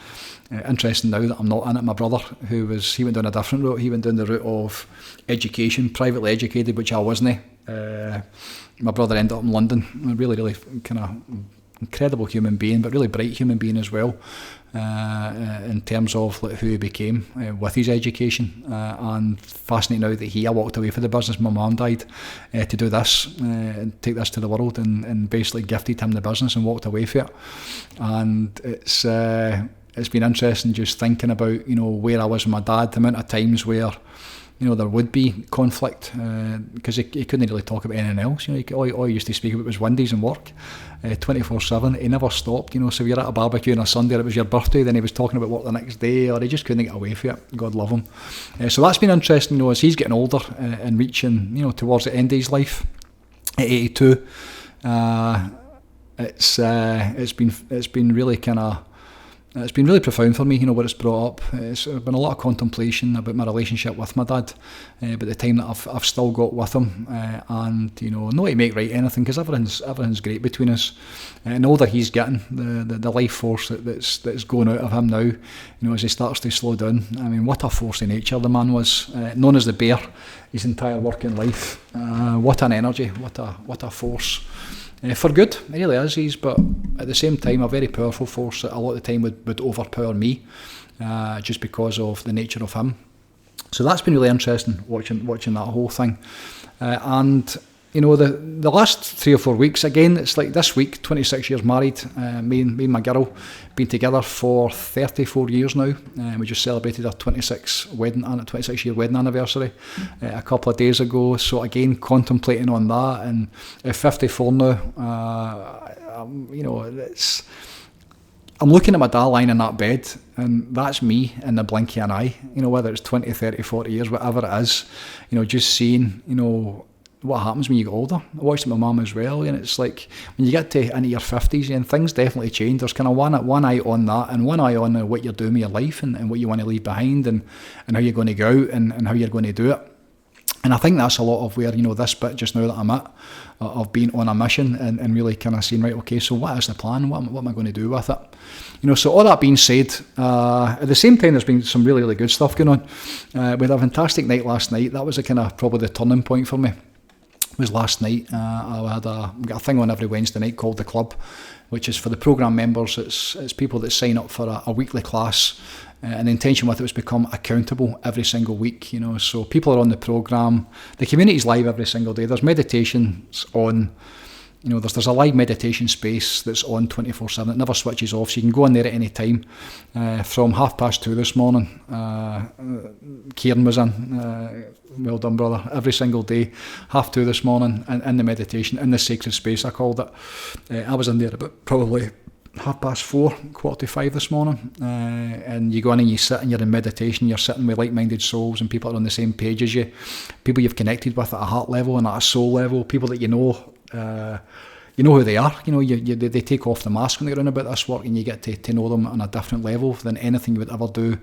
interesting now that I'm not in it. My brother, he went down a different route. He went down the route of education, privately educated, which I wasn't. My brother ended up in London, a really, really kind of incredible human being, but really bright human being as well, in terms of who he became with his education, and fascinating now that I walked away from the business. My mum died to do this, and take this to the world, and basically gifted him the business and walked away from it. And it's been interesting just thinking about where I was with my dad, the amount of times where there would be conflict, because he couldn't really talk about anything else. All he used to speak about was Wendy's and work, 24/7. He never stopped. So if you're at a barbecue on a Sunday, or it was your birthday, then he was talking about work the next day, or he just couldn't get away from it. God love him. So that's been interesting. As he's getting older and reaching, towards the end of his life, at 82, it's been really kind of. It's been really profound for me, what it's brought up. It's been a lot of contemplation about my relationship with my dad, but the time that I've still got with him, and not to make right anything, because everything's great between us. And all that he's getting, the life force that's going out of him now, as he starts to slow down. I mean, what a force of nature the man was, known as the bear, his entire working life. What an energy, what a force. For good, it really is, but at the same time a very powerful force that a lot of the time would overpower me, just because of the nature of him. So that's been really interesting, watching that whole thing. And the last 3 or 4 weeks, again, it's like this week, 26 years married, me and my girl, been together for 34 years now. We just celebrated our 26-year wedding anniversary a couple of days ago. So again, contemplating on that, and at 54 now, I'm looking at my dad lying in that bed, and that's me in the blink of an eye, whether it's 20, 30, 40 years, whatever it is, just seeing, what happens when you get older. I watched it with my mum as well, and it's like when you get into your 50s, and things definitely change. There's kind of one eye on that, and one eye on what you're doing with your life, and what you want to leave behind, and how you're going to go out, and how you're going to do it. And I think that's a lot of where, this bit just now that I'm at, of being on a mission, and really kind of saying, right, okay, so what is the plan? What am I going to do with it? So all that being said, at the same time, there's been some really, really good stuff going on. We had a fantastic night last night. That was probably the turning point for me. Was last night. I got a thing on every Wednesday night called The Club, which is for the programme members. It's people that sign up for a weekly class, and the intention with it was become accountable every single week. So people are on the programme. The community's live every single day. There's meditations on. There's a live meditation space that's on 24/7. It never switches off, so you can go in there at any time. From 2:30 this morning, Kieran was in. Well done, brother. Every single day, 2:30 this morning, in the meditation, in the sacred space, I called it. I was in there about probably 4:30, 4:45 this morning. And you go in and you sit and you're in meditation. You're sitting with like-minded souls and people that are on the same page as you. People you've connected with at a heart level and at a soul level. People that you know who they are. They take off the mask when they're in about this work, and you get to know them on a different level than anything you would ever do,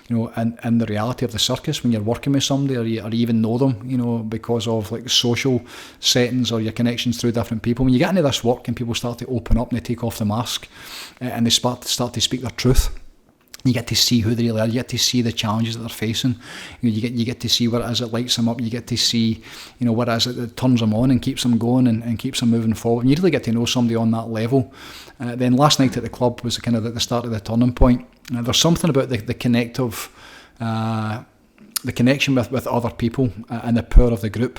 in the reality of the circus when you're working with somebody, or you even know them, because of like social settings or your connections through different people. When you get into this work and people start to open up and they take off the mask, and they start to speak their truth, you get to see who they really are. You get to see the challenges that they're facing. You get to see what it is that lights them up. You get to see, what it is that turns them on and keeps them going and keeps them moving forward. And you really get to know somebody on that level. Then last night at the club was kind of at the start of the turning point. There's something about the connective, the connection with other people, and the power of the group.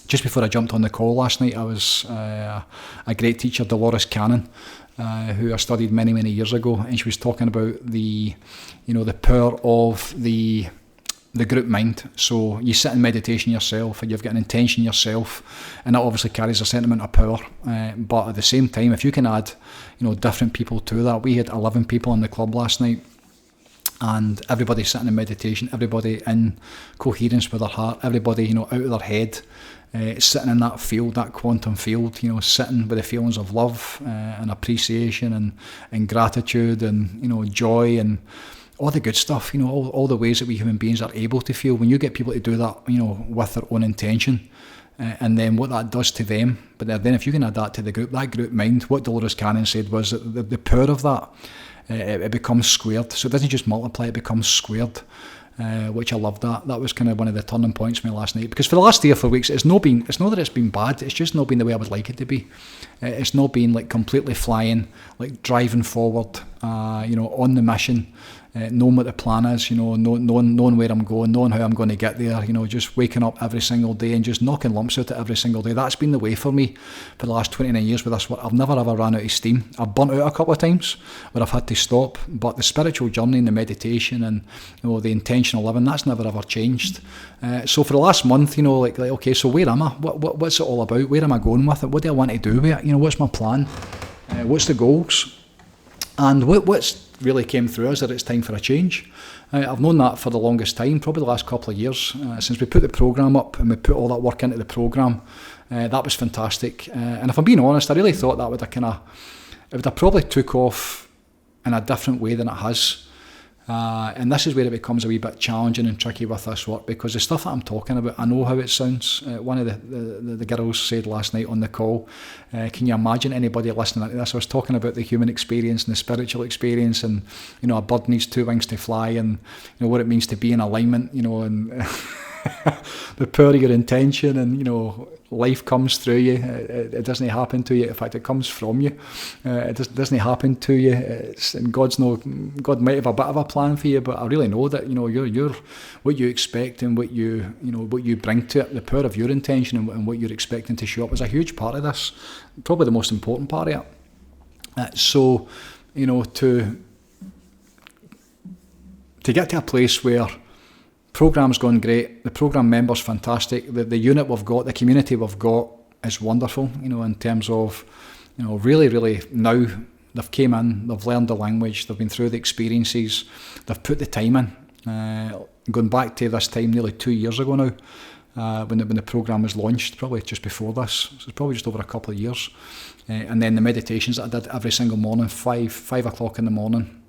Just before I jumped on the call last night, I was a great teacher, Dolores Cannon, who I studied many, many years ago, and she was talking about the power of the group mind. So you sit in meditation yourself, and you've got an intention yourself, and that obviously carries a sentiment of power. But at the same time, if you can add, different people to that, we had 11 people in the club last night, and everybody sitting in meditation, everybody in coherence with their heart, everybody, out of their head. Sitting in that field, that quantum field, sitting with the feelings of love and appreciation and gratitude and joy and all the good stuff, all the ways that we human beings are able to feel. When you get people to do that, with their own intention, and then what that does to them, but then if you can add that to the group, that group mind, what Dolores Cannon said was that the power of that, it becomes squared. So it doesn't just multiply, it becomes squared. Which I loved that. That was kind of one of the turning points for me last night. Because for the last 3 or 4 weeks, it's not that it's been bad. It's just not been the way I would like it to be. It's not been like completely flying, like driving forward, on the mission, knowing what the plan is, knowing where I'm going, knowing how I'm going to get there, just waking up every single day and just knocking lumps out every single day. That's been the way for me for the last 29 years with this work. I've never ever ran out of steam. I've burnt out a couple of times where I've had to stop, but the spiritual journey and the meditation and the intentional living, that's never ever changed. So for the last month, like okay, so where am I? What's it all about? Where am I going with it? What do I want to do with it? What's my plan? What's the goals? And what's really came through is that it's time for a change. I've known that for the longest time, probably the last couple of years, since we put the programme up and we put all that work into the programme. That was fantastic. And if I'm being honest, I really thought that would have probably took off in a different way than it has. And this is where it becomes a wee bit challenging and tricky with this work, because the stuff that I'm talking about, I know how it sounds. One of the girls said last night on the call, can you imagine anybody listening to this? I was talking about the human experience and the spiritual experience, and a bird needs 2 wings to fly, and what it means to be in alignment, and the power of your intention, and life comes through you. It doesn't happen to you. In fact, it comes from you. It doesn't happen to you. And God might have a bit of a plan for you, but I really know that you're what you expect and what you bring to it. The power of your intention and what you're expecting to show up is a huge part of this. Probably the most important part of it. So to get to a place where program's gone great, the program members fantastic, the unit we've got, the community we've got is wonderful, in terms of, really, really now they've came in, they've learned the language, they've been through the experiences, they've put the time in. Going back to this time nearly 2 years ago now, when the program was launched, probably just before this, so it's probably just over a couple of years. And then the meditations that I did every single morning, 5 o'clock in the morning,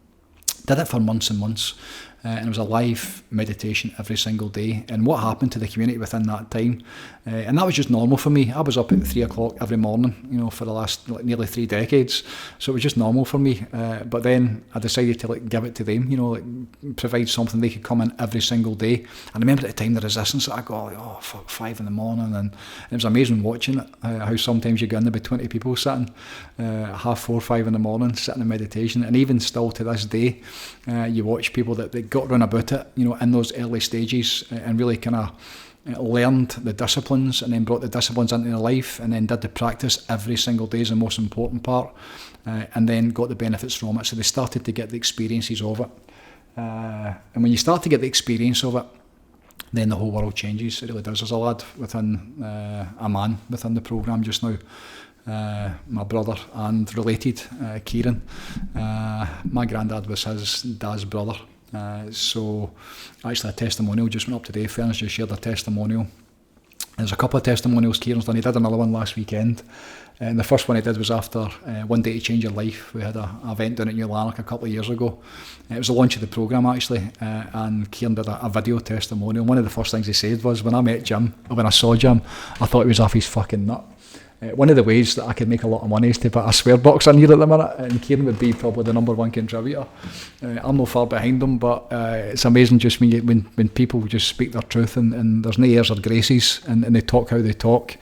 did it for months and months. And it was a live meditation every single day. And what happened to the community within that time? And that was just normal for me. I was up at 3 o'clock every morning, for the last nearly 3 decades. So it was just normal for me. But then I decided to give it to them, provide something they could come in every single day. And I remember at the time the resistance, I go, 5 in the morning. And it was amazing watching it, how sometimes you go in there with 20 people sitting, 4:30, 5 in the morning, sitting in meditation. And even still to this day, you watch people that got run about it, in those early stages, and really kind of learned the disciplines and then brought the disciplines into their life and then did the practice every single day is the most important part, and then got the benefits from it. So they started to get the experiences of it. And when you start to get the experience of it, then the whole world changes. It really does. There's a lad within, a man within the programme just now, my brother and related, Kieran. My granddad was his dad's brother. So actually a testimonial just went up today. Ferns just shared a testimonial. There's a couple of testimonials Kieran's done. He did another one last weekend. And the first one he did was after One Day to Change Your Life. We had an event down at New Lanark a couple of years ago. It was the launch of the programme actually, and Kieran did a video testimonial. One of the first things he said was, when I saw Jim, I thought he was off his fucking nut. One of the ways that I could make a lot of money is to put a swear box in here at the minute, and Kieran would be probably the number one contributor. I'm not far behind him, but it's amazing just when people just speak their truth and there's no airs or graces and they talk how they talk.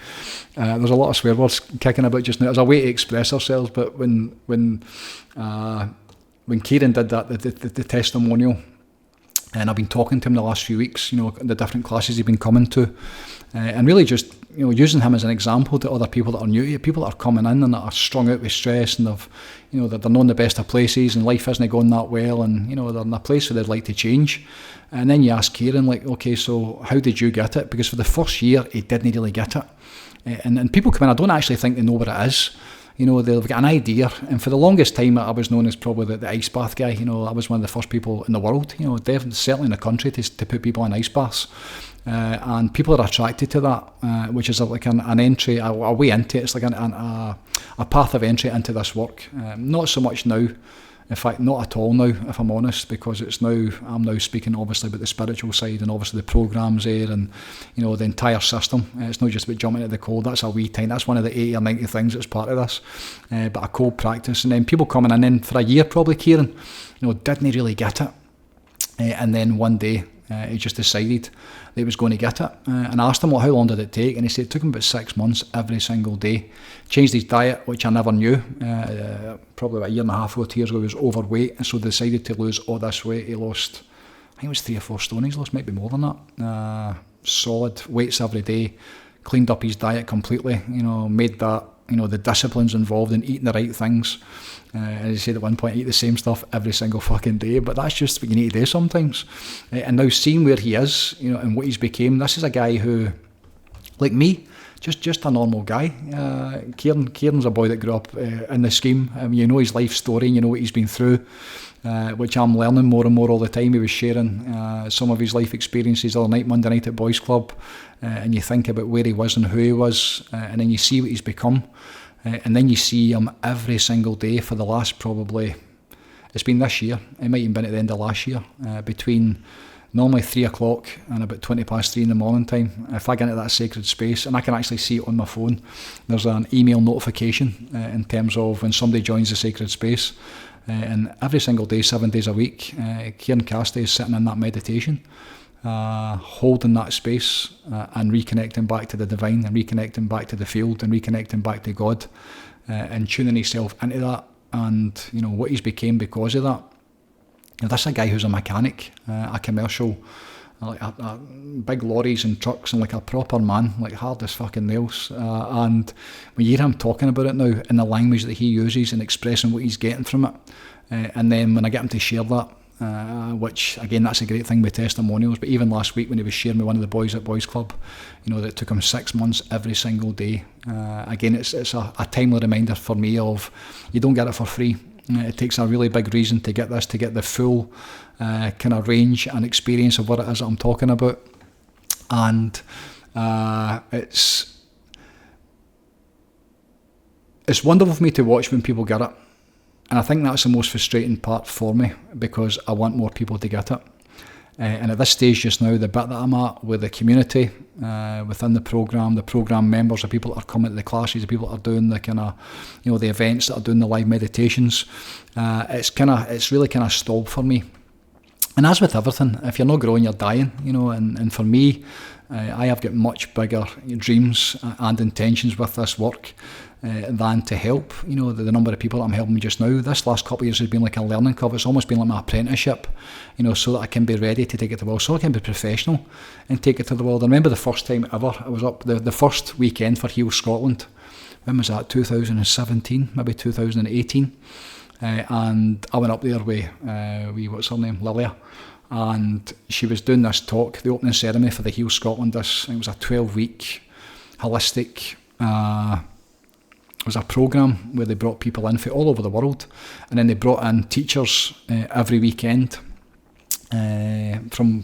There's a lot of swear words kicking about just now as a way to express ourselves, but when Kieran did that, the testimonial, and I've been talking to him the last few weeks, the different classes he's been coming to, and really just using him as an example to other people that are new to it, people that are coming in and that are strung out with stress, and they're not in the best of places and life isn't going that well, and they're in a place where they'd like to change. And then you ask Kieran, okay, so how did you get it? Because for the first year he didn't really get it, and people come in, I don't actually think they know what it is. They've got an idea, and for the longest time I was known as probably the ice bath guy. I was one of the first people in the world, definitely certainly in the country to put people in ice baths, and people are attracted to that, which is like an entry, a way into it. It's like a path of entry into this work. Not so much now. In fact, not at all now, if I'm honest, because I'm now speaking obviously about the spiritual side and obviously the programmes there and, the entire system. It's not just about jumping into the cold. That's a wee time. That's one of the 80 or 90 things that's part of this. But a cold practice. And then people coming in, and for a year probably, Kieran, didn't really get it. And then one day, he just decided that he was going to get it. And I asked him, how long did it take? And he said it took him about 6 months every single day. Changed his diet, which I never knew. Probably about a year and a half ago, 2 years ago, he was overweight, and so decided to lose all this weight. He lost, I think it was 3 or 4 stone he's lost, maybe more than that. Solid weights every day, cleaned up his diet completely, made that, the disciplines involved in eating the right things. As he said at one point, eat the same stuff every single fucking day, but that's just what you need to do sometimes. And now seeing where he is, and what he's became, this is a guy who, like me, just a normal guy. Kieran's a boy that grew up in the scheme. His life story, and what he's been through, which I'm learning more and more all the time. He was sharing some of his life experiences the other night, Monday night at Boys Club, and you think about where he was and who he was, and then you see what he's become, and then you see him every single day for the last probably, it's been this year, it might even been at the end of last year, between normally 3 o'clock and about 20 past 3 in the morning time. If I get into that sacred space, and I can actually see it on my phone, there's an email notification in terms of when somebody joins the sacred space. And every single day, 7 days a week, Kieran Cassidy is sitting in that meditation. holding that space and reconnecting back to the divine and reconnecting back to the field and reconnecting back to God and tuning himself into that, and what he's became because of that. This is a guy who's a mechanic, a commercial, like big lorries and trucks, and like a proper man, like hard as fucking nails. And when you hear him talking about it now in the language that he uses and expressing what he's getting from it, and then when I get him to share that, which again, that's a great thing with testimonials, but even last week when he was sharing with one of the boys at Boys Club, that it took him 6 months every single day. Again, it's a timely reminder for me of, you don't get it for free. It takes a really big reason to get this, to get the full kind of range and experience of what it is that I'm talking about. And it's wonderful for me to watch when people get it. And I think that's the most frustrating part for me, because I want more people to get it. And at this stage just now, the bit that I'm at with the community, within the program members, the people that are coming to the classes, the people that are doing the kind of, the events, that are doing the live meditations, it's really kind of stalled for me. And as with everything, if you're not growing, you're dying, and for me, I have got much bigger dreams and intentions with this work than to help, the number of people that I'm helping just now. This last couple of years has been like a learning curve. It's almost been like my apprenticeship, so that I can be ready to take it to the world, so I can be professional and take it to the world. I remember the first time ever, I was up, the first weekend for Heal Scotland. When was that? 2017, maybe 2018. And I went up there with, what's her name, Lilia, and she was doing this talk, the opening ceremony for the Heal Scotland. It was a 12-week holistic, it was a programme where they brought people in from all over the world, and then they brought in teachers every weekend from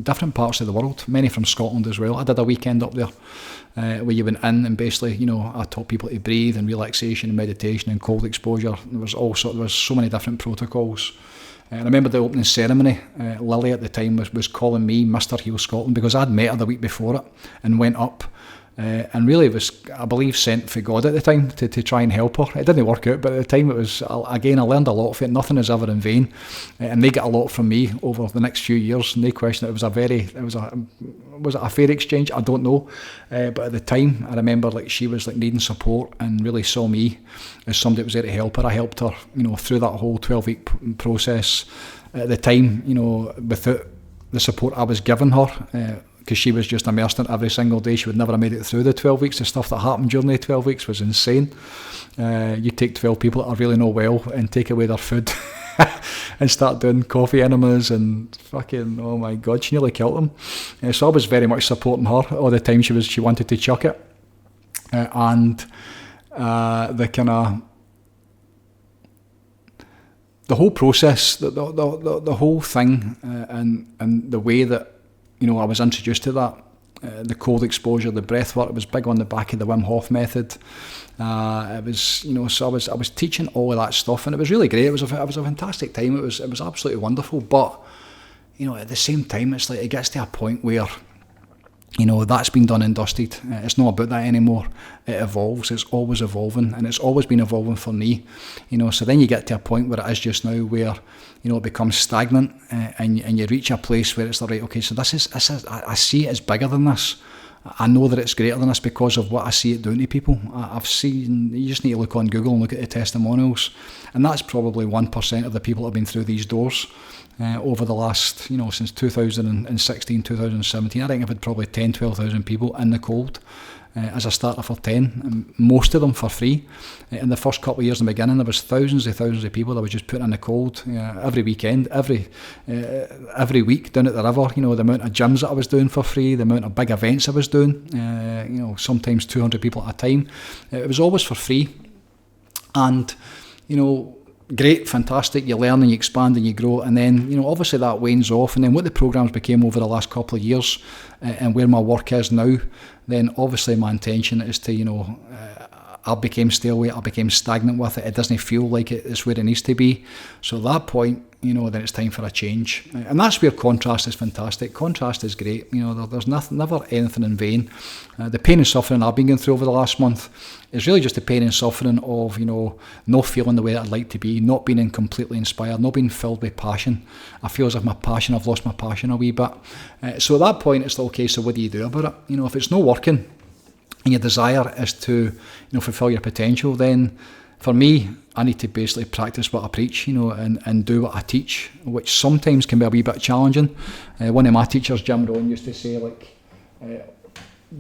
different parts of the world, many from Scotland as well. I did a weekend up there where you went in and basically, I taught people to breathe and relaxation and meditation and cold exposure. There was so many different protocols. And I remember the opening ceremony, Lily at the time was calling me Mr. Heal Scotland, because I'd met her the week before it and went up and really was, I believe, sent for God at the time to try and help her. It didn't work out, but at the time it was, again, I learned a lot of it. Nothing is ever in vain, and they get a lot from me over the next few years. No question, was it a fair exchange? I don't know, but at the time I remember she was needing support and really saw me as somebody that was there to help her. I helped her, through that whole 12-week process. At the time, without the support I was giving her, because she was just immersed in it every single day, she would never have made it through the 12 weeks. The stuff that happened during the 12 weeks was insane. You take 12 people that are really not well and take away their food and start doing coffee enemas and fucking, oh my God, she nearly killed them. So I was very much supporting her all the time. She wanted to chuck it. And the kind of, the whole process, the whole thing, and the way that, I was introduced to that, the cold exposure, the breath work. It was big on the back of the Wim Hof method. It was, so I was teaching all of that stuff, and it was really great. It was a fantastic time. It was absolutely wonderful. But at the same time, it's it gets to a point where, that's been done and dusted. It's not about that anymore. It evolves. It's always evolving, and it's always been evolving for me. So then you get to a point where it is just now where, it becomes stagnant, and you reach a place where it's right, okay, so this is I see it as bigger than this. I know that it's greater than this because of what I see it doing to people. I've seen, you just need to look on Google and look at the testimonials, and that's probably 1% of the people that have been through these doors. Over the last, since 2016, 2017, I think I've had probably 10, 12,000 people in the cold as a starter for 10, and most of them for free. In the first couple of years in the beginning, there was thousands of people that was just putting in the cold every weekend, every week down at the river. The amount of gyms that I was doing for free, the amount of big events I was doing, sometimes 200 people at a time. It was always for free. And, great, fantastic, you learn and you expand and you grow, and then obviously that wanes off, and then what the programmes became over the last couple of years and where my work is now, then obviously my intention is to I became stale with it, I became stagnant with it. It doesn't feel like it's where it needs to be. So at that point, then it's time for a change. And that's where contrast is fantastic. Contrast is great. There's never anything in vain. The pain and suffering I've been going through over the last month is really just the pain and suffering of, not feeling the way that I'd like to be, not being completely inspired, not being filled with passion. I feel as if I've lost my passion a wee bit. So at that point, it's like, okay, so what do you do about it? If it's not working and your desire is to, fulfill your potential, then for me, I need to basically practice what I preach, and do what I teach, which sometimes can be a wee bit challenging. One of my teachers, Jim Rohn, used to say,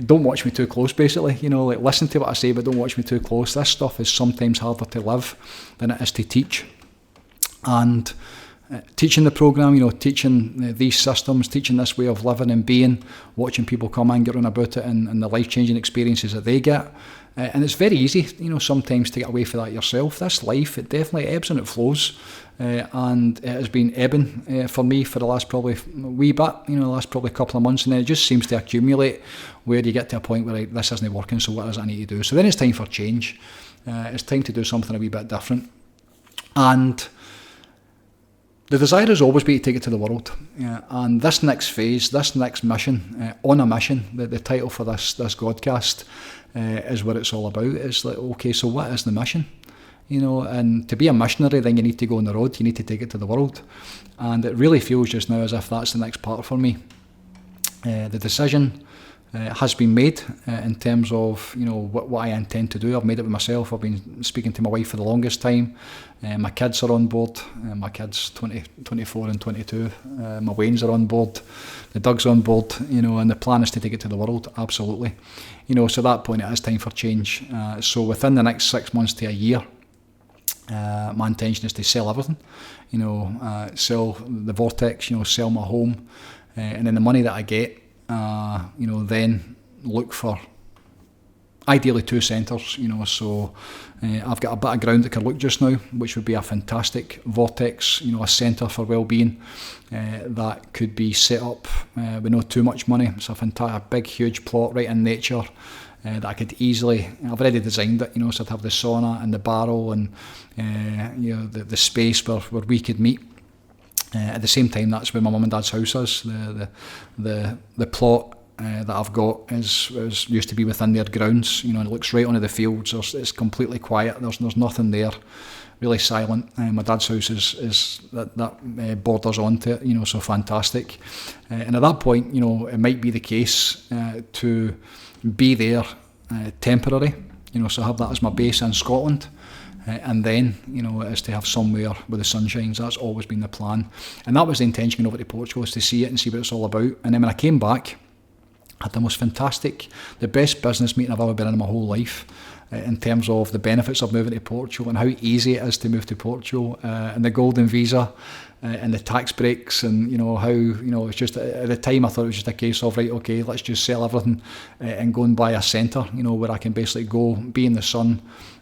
don't watch me too close, basically. Listen to what I say, but don't watch me too close. This stuff is sometimes harder to live than it is to teach. And teaching the programme, teaching these systems, teaching this way of living and being, watching people come and get on about it and the life-changing experiences that they get. And it's very easy, sometimes to get away from that yourself. This life, it definitely ebbs and it flows. And it has been ebbing for me for the last probably wee bit, the last probably couple of months. And then it just seems to accumulate where you get to a point where this isn't working, so what does I need to do? So then it's time for change. It's time to do something a wee bit different. And the desire has always been to take it to the world. And this next phase, this next mission, On a Mission, the title for this Godcast, is what it's all about. It's like, okay, so what is the mission? And to be a missionary, then you need to go on the road, you need to take it to the world. And it really feels just now as if that's the next part for me. The decision has been made in terms of what I intend to do. I've made it with myself. I've been speaking to my wife for the longest time. My kids are on board. My kids 24 and 22. My Waynes are on board. The Doug's on board. And the plan is to take it to the world. Absolutely. So at that point it is time for change. So within the next 6 months to a year, my intention is to sell everything. Sell the Vortex. Sell my home, and then the money that I get, then look for ideally 2 centres, so I've got a bit of ground that could look just now, which would be a fantastic Vortex, a centre for well-being that could be set up with not too much money. It's a big, huge plot right in nature that I could easily, I've already designed it, so I'd have the sauna and the barrel and the space where we could meet. At the same time, that's where my mum and dad's house is. The plot that I've got is used to be within their grounds. And it looks right onto the fields. It's completely quiet. There's nothing there. Really silent. My dad's house is that borders onto it. So fantastic. And at that point, it might be the case to be there temporary. So have that as my base in Scotland. And then, is to have somewhere where the sun shines. That's always been the plan. And that was the intention going over to Portugal, is to see it and see what it's all about. And then when I came back, I had the most fantastic, the best business meeting I've ever been in my whole life, in terms of the benefits of moving to Portugal and how easy it is to move to Portugal, and the golden visa, and the tax breaks, and how it's just, at the time I thought it was just a case of, right, okay, let's just sell everything and go and buy a centre, where I can basically go, be in the sun,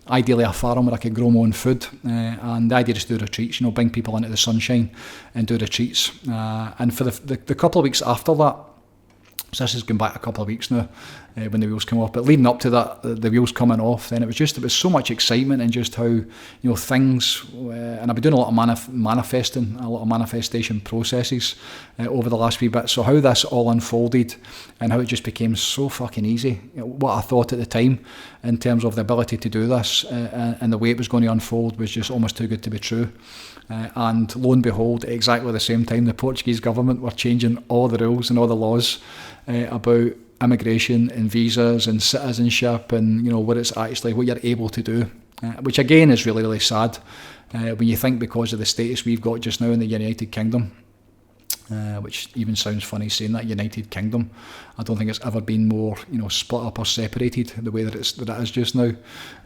ideally a farm where I could grow my own food, and the idea is to do retreats, bring people into the sunshine and do retreats. And for the couple of weeks after that, so this has gone back a couple of weeks now, when the wheels come off, but leading up to that, the wheels coming off, then it was so much excitement, and just how things, and I've been doing a lot of manifesting, a lot of manifestation processes over the last wee bit. So how this all unfolded and how it just became so fucking easy. What I thought at the time in terms of the ability to do this, and the way it was going to unfold, was just almost too good to be true. And lo and behold, at exactly the same time, the Portuguese government were changing all the rules and all the laws about immigration and visas and citizenship, and what you're able to do, which again is really, really sad when you think, because of the status we've got just now in the United Kingdom, which even sounds funny saying that, United Kingdom. I don't think it's ever been more split up or separated the way that it is just now.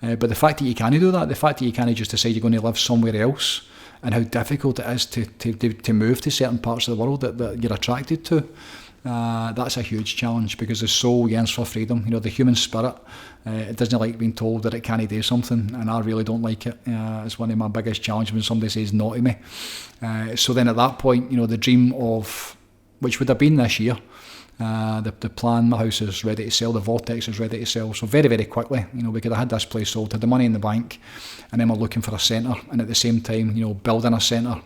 But the fact that you can't do that, the fact that you can't just decide you're going to live somewhere else, and how difficult it is to move to certain parts of the world that you're attracted to, that's a huge challenge, because the soul yearns for freedom. The human spirit, it doesn't like being told that it can't do something, and I really don't like it. It's one of my biggest challenges when somebody says no to me. So then at that point, the dream of, which would have been this year, the plan, my house is ready to sell, the Vortex is ready to sell, so very, very quickly, because I had this place sold, had the money in the bank, and then we're looking for a centre, and at the same time, building a centre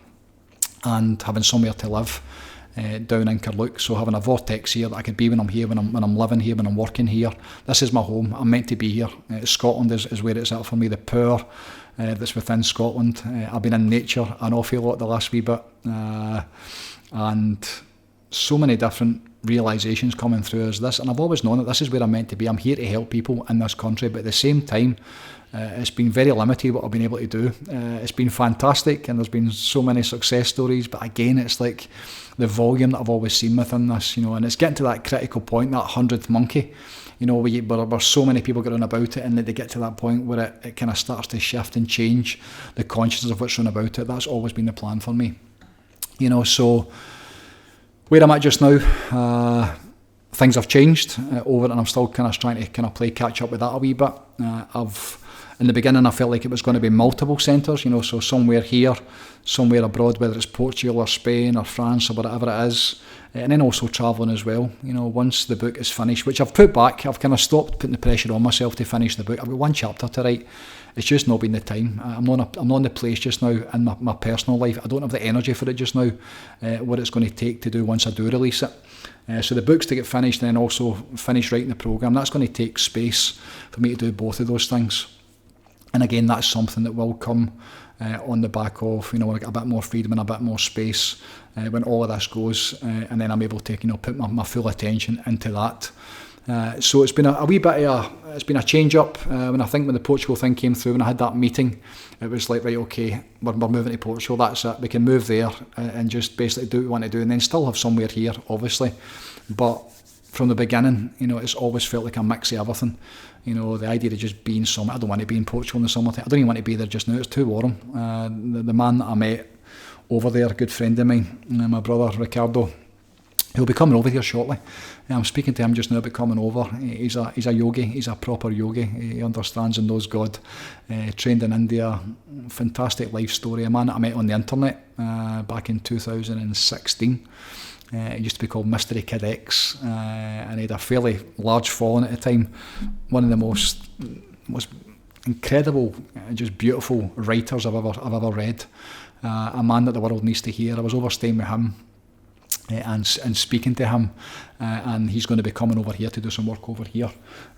and having somewhere to live down in Carluke. So having a vortex here that I could be when I'm here, when I'm living here, when I'm working here. This is my home. I'm meant to be here. Scotland is where it's at for me. The power that's within Scotland. I've been in nature an awful lot the last wee bit, and so many different realisations coming through as this, and I've always known that this is where I'm meant to be. I'm here to help people in this country, but at the same time, it's been very limited what I've been able to do. It's been fantastic, and there's been so many success stories, but again, it's like the volume that I've always seen within this, and it's getting to that critical point, that 100th monkey, where so many people get on about it, and they get to that point where it kind of starts to shift and change the consciousness of what's on about it. That's always been the plan for me, so where I'm at just now, things have changed over it, and I'm still kind of trying to play catch up with that a wee bit. In the beginning, I felt like it was going to be multiple centres, so somewhere here, somewhere abroad, whether it's Portugal or Spain or France or whatever it is, and then also travelling as well. Once the book is finished, which I've put back, I've kind of stopped putting the pressure on myself to finish the book. I've got one chapter to write. It's just not been the time. I'm not in the place just now in my personal life. I don't have the energy for it just now, what it's going to take to do once I do release it. So the book's to get finished and then also finish writing the programme. That's going to take space for me to do both of those things. And again, that's something that will come on the back of, a bit more freedom and a bit more space when all of this goes, and then I'm able to, put my full attention into that. So it's been a wee bit it's been a change up. When the Portugal thing came through, when I had that meeting, it was like, right, okay, we're moving to Portugal, that's it. We can move there and just basically do what we want to do, and then still have somewhere here, obviously. But from the beginning, it's always felt like a mix of everything. The idea of just being somewhere. I don't want to be in Portugal in the summertime. I don't even want to be there just now. It's too warm. The man that I met over there, a good friend of mine, my brother Ricardo, he'll be coming over here shortly. I'm speaking to him just now about coming over. He's a yogi. He's a proper yogi. He understands and knows God. Trained in India. Fantastic life story. A man that I met on the internet back in 2016. It used to be called Mystery Kid X, and he had a fairly large following at the time. One of the most incredible, just beautiful writers I've ever read. A man that the world needs to hear. I was over staying with him and speaking to him, and he's going to be coming over here to do some work over here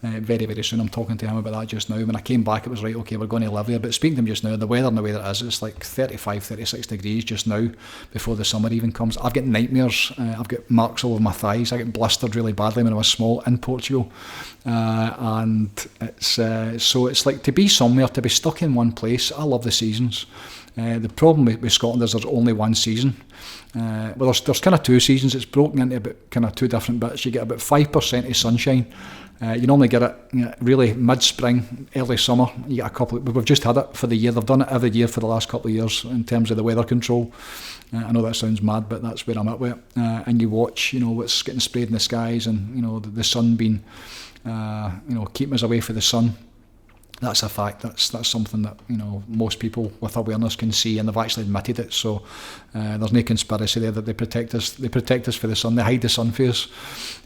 very, very soon. I'm talking to him about that just now. When I came back, it was right, okay, we're going to live there. But speaking to him just now, the weather and the way that it is, it's like 35, 36 degrees just now before the summer even comes. I've got nightmares. I've got marks all over my thighs. I got blistered really badly when I was small in Portugal. And it's like to be somewhere, to be stuck in one place. I love the seasons. The problem with Scotland is there's only one season. There's kind of two seasons. It's broken into about kind of two different bits. You get about 5% of sunshine. You normally get it really mid-spring, early summer. You get a couple. We've just had it for the year. They've done it every year for the last couple of years in terms of the weather control. I know that sounds mad, but that's where I'm at with it. And you watch, what's getting sprayed in the skies, and the sun being, keeping us away from the sun. That's a fact. That's something that most people with awareness can see, and they've actually admitted it. So there's no conspiracy there that they protect us. They protect us for the sun. They hide the sun for us.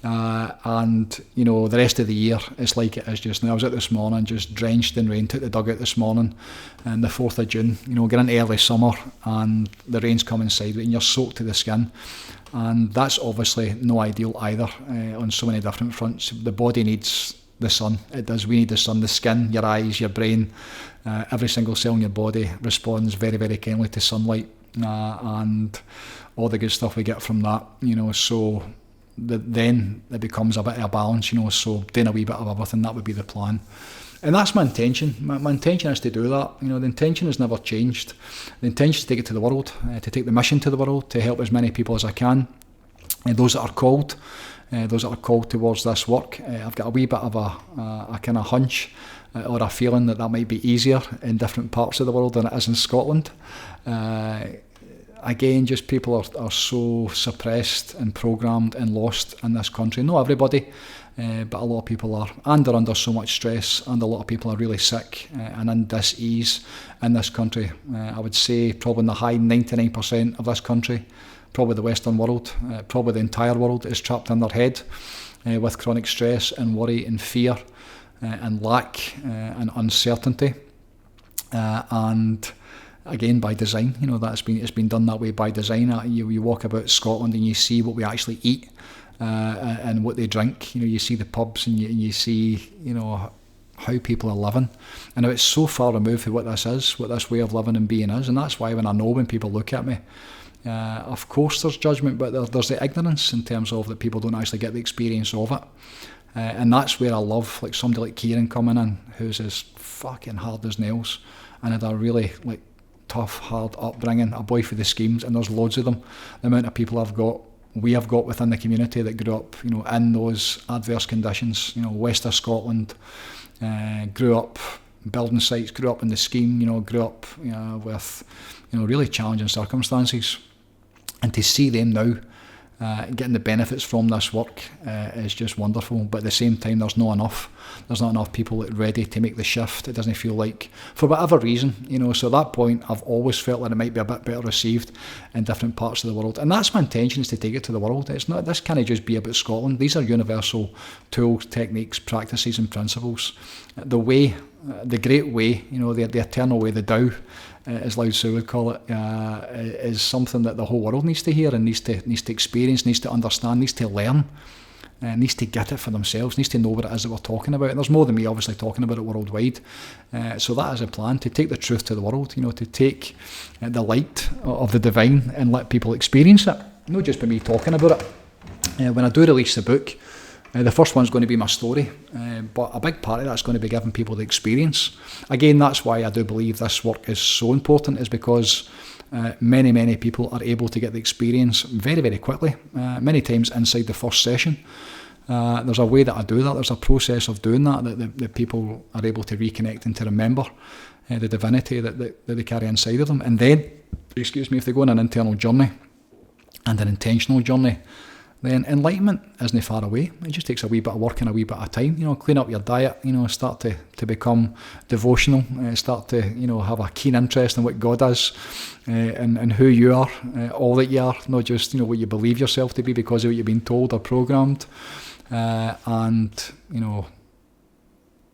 And the rest of the year it's like it is just now. I was out this morning, just drenched in rain. Took the dugout this morning, and the 4th of June. Get into early summer, and the rain's coming sideways, and you're soaked to the skin. And that's obviously no ideal either on so many different fronts. The body needs the sun. It does. We need the sun. The skin, your eyes, your brain, every single cell in your body responds very, very kindly to sunlight, and all the good stuff we get from that. So then it becomes a bit of a balance. So doing a wee bit of everything, that would be the plan. And that's my intention. My intention is to do that. The intention has never changed. The intention is to take it to the world, to take the mission to the world, to help as many people as I can. And those that are called towards this work. I've got a wee bit of a kind of hunch or a feeling that might be easier in different parts of the world than it is in Scotland. Again, just people are so suppressed and programmed and lost in this country. Not everybody, but a lot of people are. And they're under so much stress, and a lot of people are really sick and in dis-ease in this country. I would say probably in the high 99% of this country, probably the Western world, probably the entire world is trapped in their head with chronic stress and worry and fear and lack and uncertainty. And again, by design. It's been done that way by design. You walk about Scotland and you see what we actually eat and what they drink. You see the pubs and you see how people are living, and it's so far removed from what this way of living and being is. And that's why when people look at me, of course there's judgment, but there's the ignorance in terms of that people don't actually get the experience of it. And that's where I love like somebody like Kieran coming in, who's as fucking hard as nails and had a really like tough, hard upbringing, a boy for the schemes, and there's loads of them. The amount of people we have got within the community that grew up, in those adverse conditions, west of Scotland, grew up building sites, grew up in the scheme, grew up with really challenging circumstances, and to see them now getting the benefits from this work is just wonderful. But at the same time, there's not enough people that are ready to make the shift. It doesn't feel like, for whatever reason, so at that point I've always felt that it might be a bit better received in different parts of the world, and that's my intention, is to take it to the world. It's not, this can't just be about Scotland. These are universal tools, techniques, practices and principles. The way, the great way, the eternal way, the Tao, as Lao Tzu would call it, is something that the whole world needs to hear and needs to experience, needs to understand, needs to learn, needs to get it for themselves, needs to know what it is that we're talking about. And there's more than me obviously talking about it worldwide. So that is a plan, to take the truth to the world, to take the light of the divine and let people experience it, not just by me talking about it. When I do release the book, the first one's going to be my story, but a big part of that's going to be giving people the experience. Again, that's why I do believe this work is so important, is because many people are able to get the experience very, very quickly, many times inside the first session. There's a way that I do that, there's a process of doing that people are able to reconnect and to remember the divinity that they carry inside of them. And then, if they go on an internal journey and an intentional journey, then enlightenment isn't far away. It just takes a wee bit of work and a wee bit of time. Clean up your diet, start to become devotional, start to, have a keen interest in what God is and who you are, all that you are, not just, what you believe yourself to be because of what you've been told or programmed. And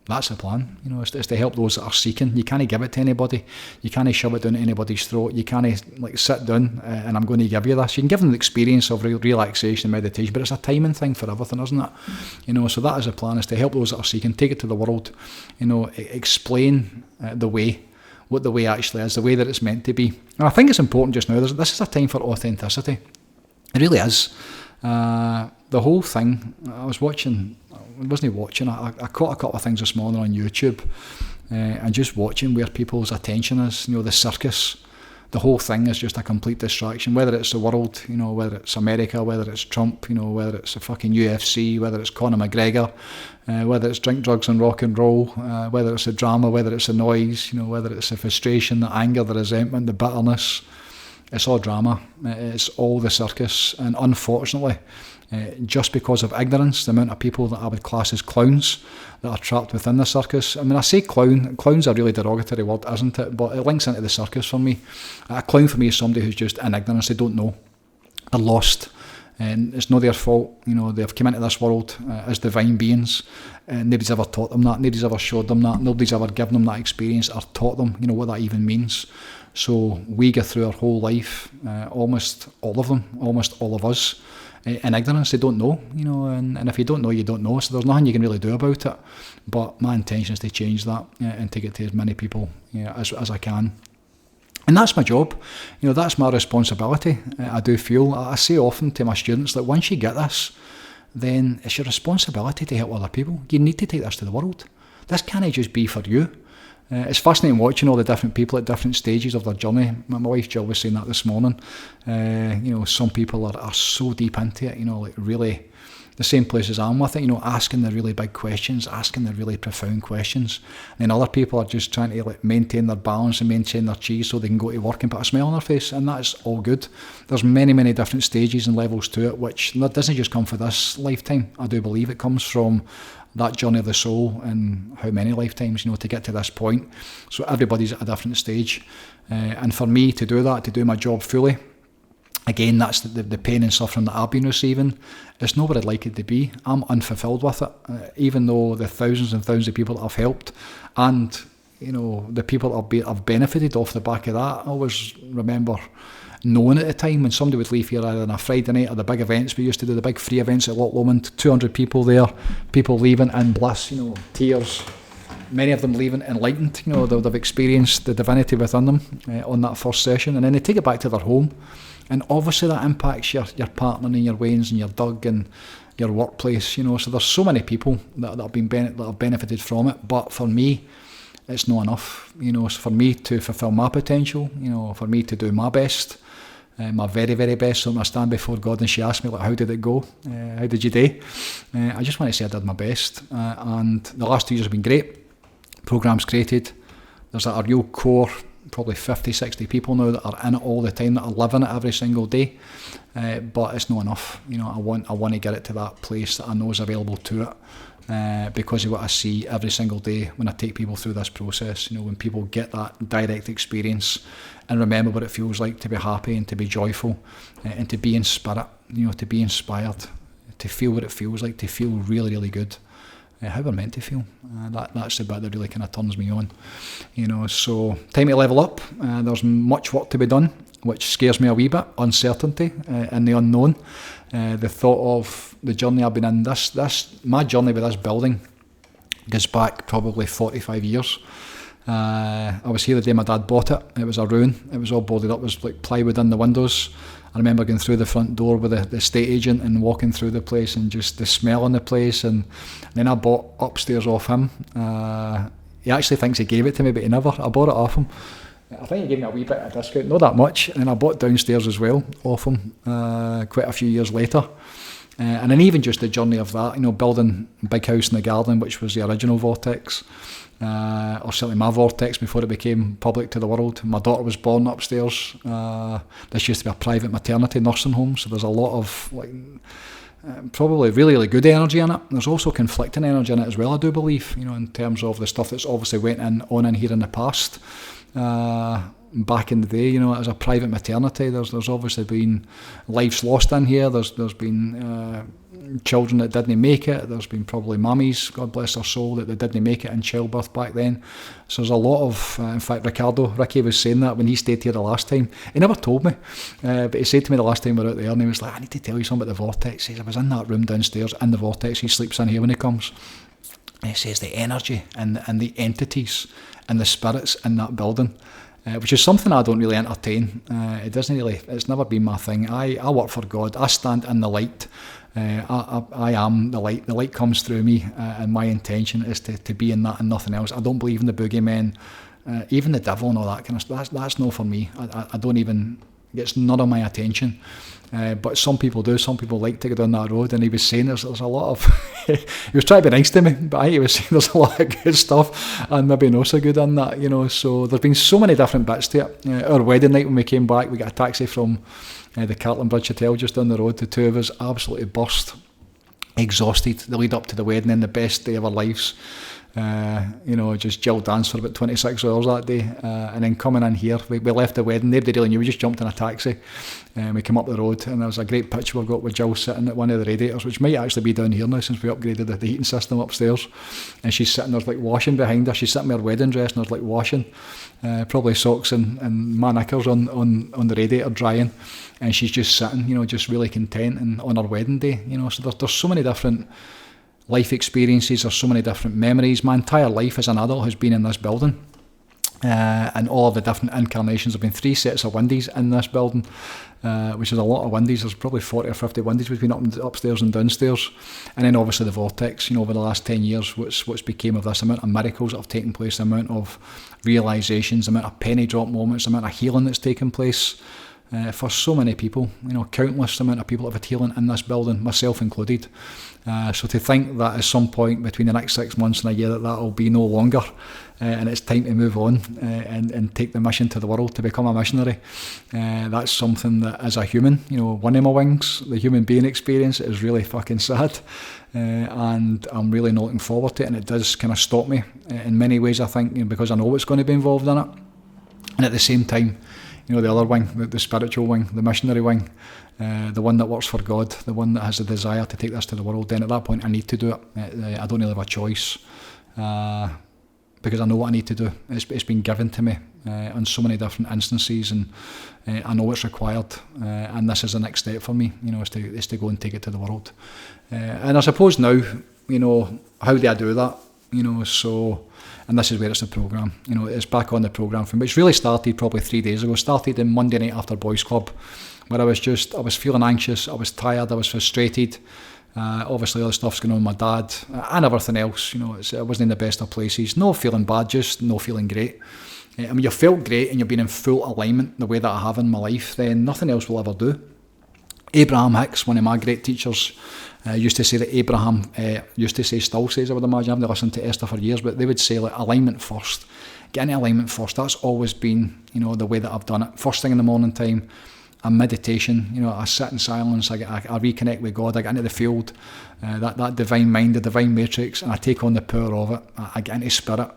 that's the plan. It's to help those that are seeking. You can't give it to anybody. You can't shove it down anybody's throat. You can't sit down and I'm going to give you this. You can give them the experience of relaxation and meditation, but it's a timing thing for everything, isn't it? So that is the plan, is to help those that are seeking, take it to the world, explain the way, what the way actually is, the way that it's meant to be. And I think it's important just now, this is a time for authenticity. It really is. The whole thing, I caught a couple of things this morning on YouTube, and just watching where people's attention is, the circus, the whole thing is just a complete distraction, whether it's the world, whether it's America, whether it's Trump, whether it's the fucking UFC, whether it's Conor McGregor, whether it's drink, drugs and rock and roll, whether it's the drama, whether it's the noise, whether it's the frustration, the anger, the resentment, the bitterness. It's all drama, it's all the circus, and unfortunately, just because of ignorance, the amount of people that I would class as clowns that are trapped within the circus. I mean, I say clown's a really derogatory word, isn't it? But it links into the circus for me. A clown for me is somebody who's just in ignorance, they don't know, they're lost, and it's not their fault. They've come into this world as divine beings, and nobody's ever taught them that, nobody's ever showed them that, nobody's ever given them that experience or taught them, what that even means. So we go through our whole life, almost all of us, in ignorance. They don't know, and if you don't know, you don't know, so there's nothing you can really do about it. But my intention is to change that and take it to as many people as I can. And that's my job, that's my responsibility. I do feel, I say often to my students that once you get this, then it's your responsibility to help other people. You need to take this to the world. This can't just be for you. It's fascinating watching all the different people at different stages of their journey. My wife Jill was saying that this morning. Some people are so deep into it, really the same place as I'm with it, asking the really big questions, asking the really profound questions. And then other people are just trying to maintain their balance and maintain their cheese so they can go to work and put a smile on their face, and that's all good. There's many different stages and levels to it, which doesn't just come for this lifetime. I do believe it comes from that journey of the soul and how many lifetimes, to get to this point. So everybody's at a different stage. And for me to do that, to do my job fully, again, that's the pain and suffering that I've been receiving. It's not what I'd like it to be. I'm unfulfilled with it, even though the thousands and thousands of people that I've helped, and the people that have benefited off the back of that. I always remember knowing at the time when somebody would leave here either on a Friday night or the big events we used to do, the big free events at Loch Lomond, 200 people there, people leaving in bliss, tears, many of them leaving enlightened, they've experienced the divinity within them on that first session, and then they take it back to their home, and obviously that impacts your partner and your Waynes and your Doug and your workplace, so there's so many people that have benefited from it, but for me, it's not enough, so for me to fulfil my potential, for me to do my best, my very, very best, so when I stand before God and she asks me, like, how did it go? How did you do? I just want to say I did my best, and the last 2 years have been great. Programmes created, there's a real core, probably 50, 60 people now that are in it all the time, that are living it every single day, but it's not enough. I want to get it to that place that I know is available to it, because of what I see every single day when I take people through this process. When people get that direct experience and remember what it feels like to be happy and to be joyful, and to be in spirit, to be inspired, to feel what it feels like, to feel really, really good. How we're meant to feel. That's the bit that really kind of turns me on. So time to level up. There's much work to be done, which scares me a wee bit. Uncertainty and the unknown. The thought of the journey I've been in. My journey with this building goes back probably 45 years. I was here the day my dad bought it. It was a ruin. It was all boarded up. It was like plywood in the windows. I remember going through the front door with the estate agent and walking through the place and just the smell in the place, and then I bought upstairs off him. He actually thinks he gave it to me, but he never. I bought it off him. I think he gave me a wee bit of a discount, not that much, and I bought downstairs as well off him quite a few years later. And then even just the journey of that, building a big house in the garden, which was the original Vortex, or certainly my Vortex before it became public to the world. My daughter was born upstairs. This used to be a private maternity nursing home, so there's a lot of probably really, really good energy in it. There's also conflicting energy in it as well, I do believe, in terms of the stuff that's obviously went on in here in the past. Back in the day, as a private maternity, there's obviously been lives lost in here. There's been children that didn't make it. There's been probably mummies, God bless their soul, that they didn't make it in childbirth back then. So there's a lot of, in fact, Ricky was saying that when he stayed here the last time. He never told me, but he said to me the last time we were out there, and he was like, I need to tell you something about the Vortex. He says, I was in that room downstairs in the Vortex. He sleeps in here when he comes. And he says the energy and the entities and the spirits in that building, which is something I don't really entertain. It's never been my thing. I work for God. I stand in the light. I am the light. The light comes through me, and my intention is to be in that and nothing else. I don't believe in the boogeymen, even the devil and all that kind of stuff. That's not for me. I don't even, it's none of my attention. But some people do. Some people like to go down that road, and he was saying there's a lot of he was trying to be nice to me, but he was saying there's a lot of good stuff and maybe not so good on that, so there's been so many different bits to it. Our wedding night when we came back, we got a taxi from the Carlton Bridge Hotel just down the road. The two of us absolutely burst, exhausted, the lead up to the wedding, and the best day of our lives. Just Jill danced for about 26 hours that day, and then coming in here, we left the wedding, nobody really knew, we just jumped in a taxi, and we came up the road, and there was a great picture we got with Jill sitting at one of the radiators, which might actually be down here now since we upgraded the heating system upstairs, and she's sitting, there's like washing behind her, she's sitting in her wedding dress, and there's like washing, probably socks and my knickers on the radiator drying, and she's just sitting, just really content and on her wedding day, so there's so many different life experiences, there's so many different memories. My entire life as an adult has been in this building, and all of the different incarnations. There have been 3 sets of windies in this building, which is a lot of windies. There's probably 40 or 50 windies between upstairs and downstairs, and then obviously the Vortex, over the last 10 years, what's became of this amount of miracles that have taken place, the amount of realisations, the amount of penny drop moments, the amount of healing that's taken place for so many people, countless amount of people have had healing in this building, myself included. So to think that at some point between the next 6 months and a year that will be no longer, and it's time to move on and take the mission to the world, to become a missionary, that's something that as a human, one of my wings, the human being experience, is really fucking sad, and I'm really not looking forward to it, and it does kind of stop me in many ways, I think, because I know what's going to be involved in it, and at the same time, the other wing, the spiritual wing, the missionary wing, the one that works for God, the one that has a desire to take this to the world, then at that point I need to do it. I don't really have a choice. because I know what I need to do. It's been given to me on so many different instances, and I know it's required, and this is the next step for me, is to go and take it to the world. And I suppose now, how do I do that? So, and this is where it's the programme. It's back on the programme for me. It's really started probably 3 days ago. Started in Monday night after Boys Club, where I was feeling anxious, I was tired, I was frustrated. Obviously other stuff's going on with my dad and everything else. I wasn't in the best of places. No feeling bad, just no feeling great. You felt great and you've been in full alignment the way that I have in my life, then nothing else will ever do. Abraham Hicks, one of my great teachers, used to say that Abraham still says, I would imagine, I haven't listened to Esther for years, but they would say like alignment first. Get into alignment first. That's always been, the way that I've done it. First thing in the morning time, a meditation, I sit in silence, I reconnect with God, I get into the field, that divine mind, the divine matrix, and I take on the power of it, I get into spirit,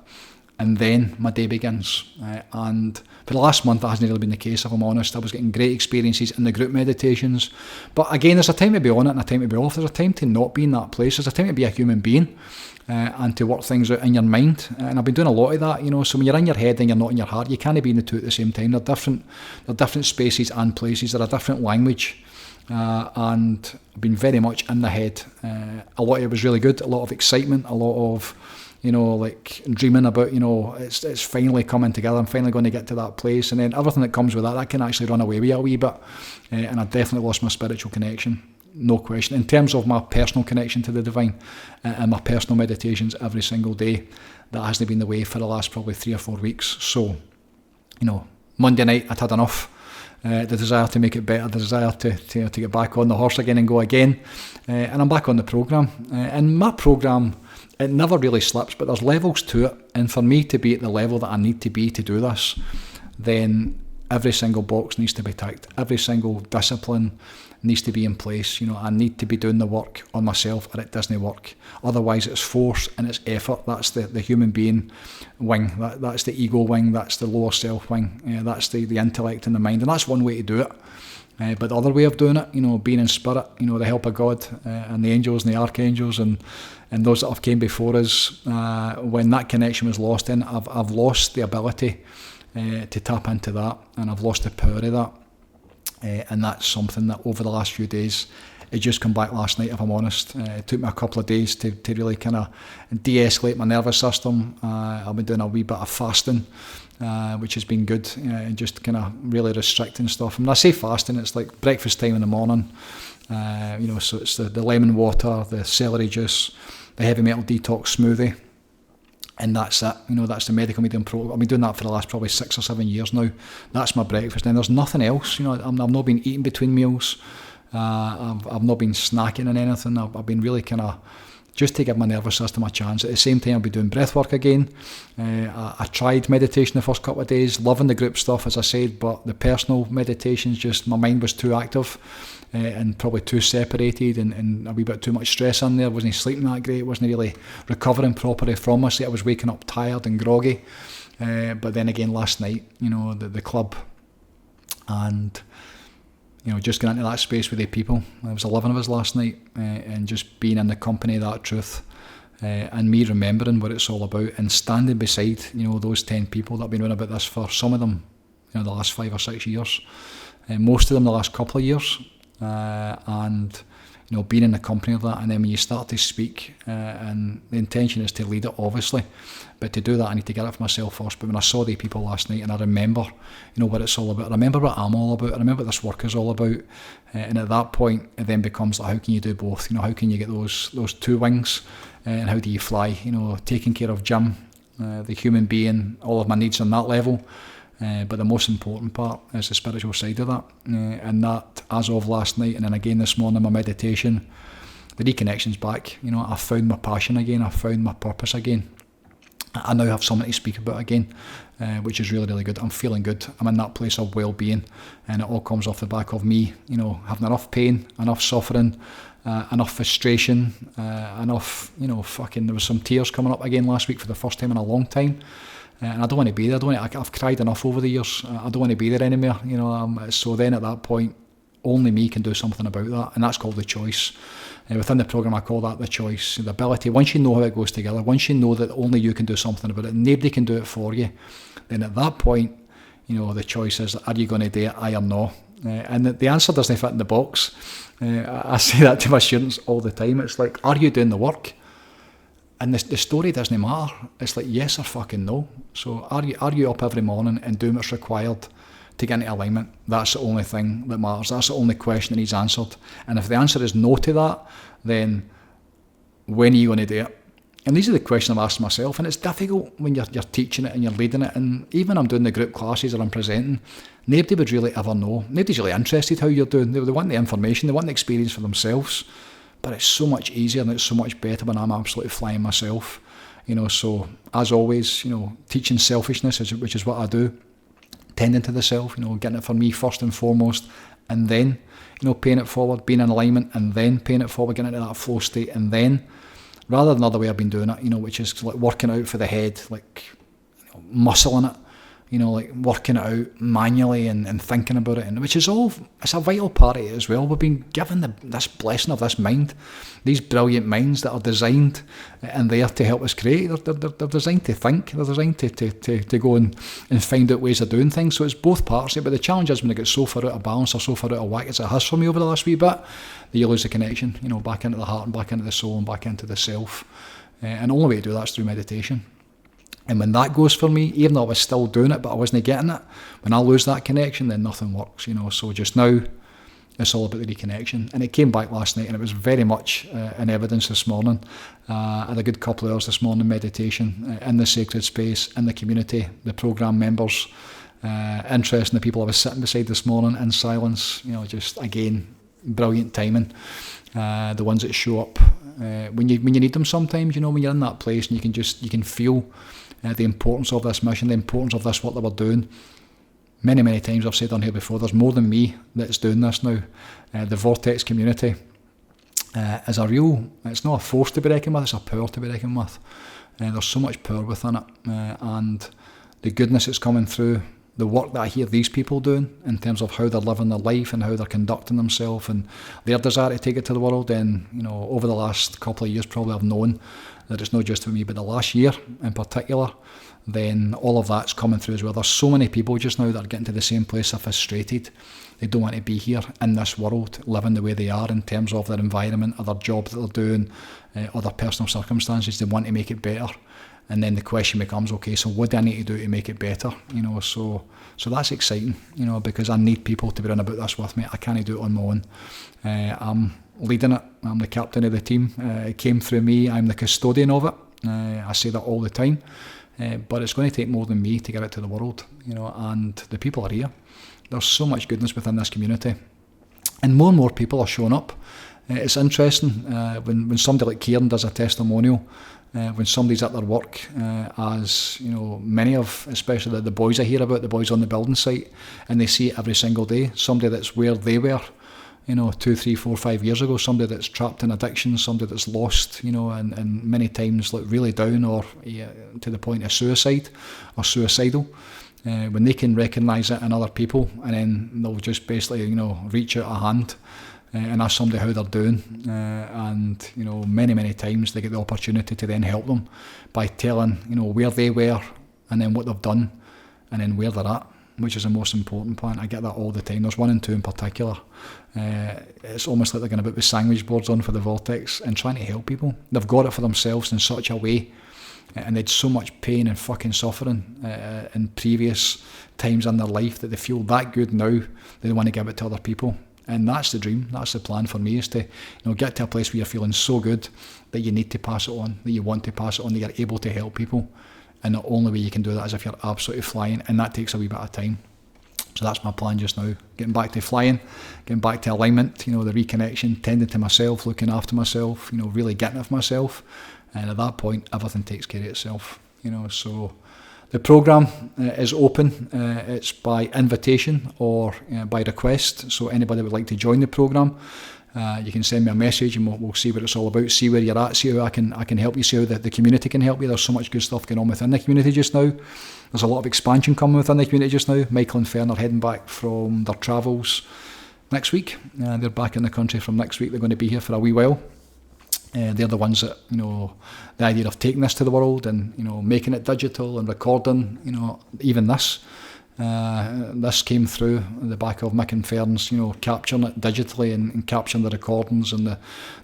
and then my day begins. And for the last month that hasn't really been the case, if I'm honest. I was getting great experiences in the group meditations, but again, there's a time to be on it and a time to be off. There's a time to not be in that place. There's a time to be a human being, and to work things out in your mind, and I've been doing a lot of that. So when you're in your head and you're not in your heart, you can't be in the two at the same time. They're different spaces and places. They're a different language, and I've been very much in the head. A lot of it was really good, a lot of excitement, a lot of like dreaming about, it's finally coming together, I'm finally going to get to that place, and then everything that comes with that can actually run away with you a wee bit, and I definitely lost my spiritual connection, no question. In terms of my personal connection to the divine and my personal meditations every single day, that hasn't been the way for the last probably 3 or 4 weeks. So, Monday night I'd had enough. The desire to make it better, the desire to get back on the horse again and go again, and I'm back on the programme. And my programme, it never really slips, but there's levels to it, and for me to be at the level that I need to be to do this, then every single box needs to be ticked, every single discipline needs to be in place. I need to be doing the work on myself, or it doesn't work. Otherwise it's force and it's effort. That's the human being wing, that's the ego wing, that's the lower self wing, that's the intellect and the mind, and that's one way to do it. But the other way of doing it, being in spirit, the help of God, and the angels and the archangels and those that have came before us, when that connection was lost, then I've lost the ability to tap into that, and I've lost the power of that. And that's something that over the last few days, it just come back last night, if I'm honest. It took me a couple of days to really kind of de-escalate my nervous system. I've been doing a wee bit of fasting, which has been good, and just kind of really restricting stuff. And when I say fasting, it's like breakfast time in the morning, so it's the lemon water, the celery juice, the heavy metal detox smoothie, and that's it. That's the medical medium pro. I've been doing that for the last probably 6 or 7 years now. That's my breakfast, and there's nothing else. I've not been eating between meals. I've not been snacking on anything. I've been really kind of just to give my nervous system a chance. At the same time, I'll be doing breath work again. I tried meditation the first couple of days, loving the group stuff, as I said, but the personal meditations, just my mind was too active, and probably too separated, and a wee bit too much stress in there. Wasn't sleeping that great, wasn't really recovering properly from it. I was waking up tired and groggy. But then again, last night, the club, and just getting into that space with the people. There was 11 of us last night, and just being in the company of that truth, and me remembering what it's all about, and standing beside, those 10 people that have been running about this for, some of them, the last 5 or 6 years, most of them the last couple of years, and being in the company of that. And then when you start to speak, and the intention is to lead it, obviously, but to do that I need to get it for myself first. But when I saw the people last night, and I remember what it's all about, I remember what I'm all about, I remember what this work is all about, and at that point it then becomes like, how can you do both? How can you get those 2 wings, and how do you fly? Taking care of Jim, the human being, all of my needs on that level, but the most important part is the spiritual side of that, and that, as of last night and then again this morning, my meditation, the reconnection's back. I found my passion again, I found my purpose again. I now have something to speak about again, which is really, really good. I'm feeling good. I'm in that place of well-being, and it all comes off the back of me, having enough pain, enough suffering, enough frustration, enough, there was some tears coming up again last week for the first time in a long time. And I don't want to be there. I've cried enough over the years. I don't want to be there anymore. So then at that point, only me can do something about that, and that's called the choice. Within the programme, I call that the choice, the ability. Once you know how it goes together, once you know that only you can do something about it, nobody can do it for you, then at that point, the choice is, are you going to do it, aye or no? And the answer doesn't fit in the box. I say that to my students all the time. It's like, are you doing the work? And the story doesn't matter. It's like yes or fucking no. So are you up every morning and doing what's required to get into alignment? That's the only thing that matters. That's the only question that needs answered. And if the answer is no to that, then when are you going to do it? And these are the questions I'm asking myself. And it's difficult when you're teaching it and you're leading it. And even I'm doing the group classes or I'm presenting, nobody would really ever know. Nobody's really interested how you're doing. They want the information, they want the experience for themselves. But it's so much easier and it's so much better when I'm absolutely flying myself. So as always, teaching selfishness, which is what I do, tending to the self, getting it for me first and foremost, and then, paying it forward, being in alignment, and then paying it forward, getting into that flow state, and then, rather than the other way I've been doing it, which is like working out for the head, like muscling it, like working it out manually and thinking about it, and which is it's a vital part of it as well. We've been given this blessing of this mind, these brilliant minds that are designed and there to help us create. They're designed to think, they're designed to go and find out ways of doing things. So it's both parts of it, but the challenge is when it gets so far out of balance or so far out of whack as it has for me over the last wee bit, that you lose the connection, back into the heart and back into the soul and back into the self. And the only way to do that is through meditation. And when that goes for me, even though I was still doing it, but I wasn't getting it, when I lose that connection, then nothing works, So just now, it's all about the reconnection. And it came back last night, and it was very much in evidence this morning. I had a good couple of hours this morning, meditation, in the sacred space, in the community, the programme members, interesting, the people I was sitting beside this morning in silence, just, again, brilliant timing. The ones that show up when you need them sometimes, when you're in that place and you can feel the importance of this mission, the importance of this, what they were doing. Many, many times I've said on here before, there's more than me that's doing this now. The Vortex community is it's not a force to be reckoned with, it's a power to be reckoned with. There's so much power within it, and the goodness that's coming through, the work that I hear these people doing in terms of how they're living their life and how they're conducting themselves and their desire to take it to the world. And over the last couple of years, probably I've known that it's not just for me, but the last year in particular, then all of that's coming through as well. There's so many people just now that are getting to the same place, they're frustrated. They don't want to be here in this world, living the way they are in terms of their environment, or their job that they're doing, or their personal circumstances. They want to make it better. And then the question becomes, okay, so what do I need to do to make it better? So that's exciting, because I need people to be running about this with me. I can't do it on my own. I'm leading it. I'm the captain of the team. It came through me. I'm the custodian of it. I say that all the time. But it's going to take more than me to get it to the world, and the people are here. There's so much goodness within this community. And more people are showing up. It's interesting when somebody like Kieran does a testimonial, when somebody's at their work, as many of, especially the boys I hear about, the boys on the building site, and they see it every single day, somebody that's where they were 2, 3, 4, 5 years ago, somebody that's trapped in addiction, somebody that's lost, and many times like really down or to the point of suicide or suicidal. When they can recognise it in other people, and then they'll just basically reach out a hand and ask somebody how they're doing, and many times they get the opportunity to then help them by telling where they were and then what they've done and then where they're at, which is the most important point. I get that all the time. There's 1 and 2 in particular. It's almost like they're going about with sandwich boards on for the Vortex and trying to help people. They've got it for themselves in such a way, and they had so much pain and fucking suffering in previous times in their life that they feel that good now they want to give it to other people. And that's the dream, that's the plan for me, is to get to a place where you're feeling so good that you need to pass it on, that you want to pass it on, that you're able to help people. And the only way you can do that is if you're absolutely flying, and that takes a wee bit of time. So that's my plan just now, getting back to flying, getting back to alignment, the reconnection, tending to myself, looking after myself, really getting it for myself. And at that point, everything takes care of itself, so the programme is open. It's by invitation or by request. So anybody that would like to join the programme, you can send me a message and we'll see what it's all about, see where you're at, see how I can help you, see how the community can help you. There's so much good stuff going on within the community just now. There's a lot of expansion coming within the community just now. Michael and Fern are heading back from their travels next week. They're back in the country from next week. They're going to be here for a wee while. They're the ones that, the idea of taking this to the world and, making it digital and recording, even this. This came through the back of McFadyen's, capturing it digitally and capturing the recordings and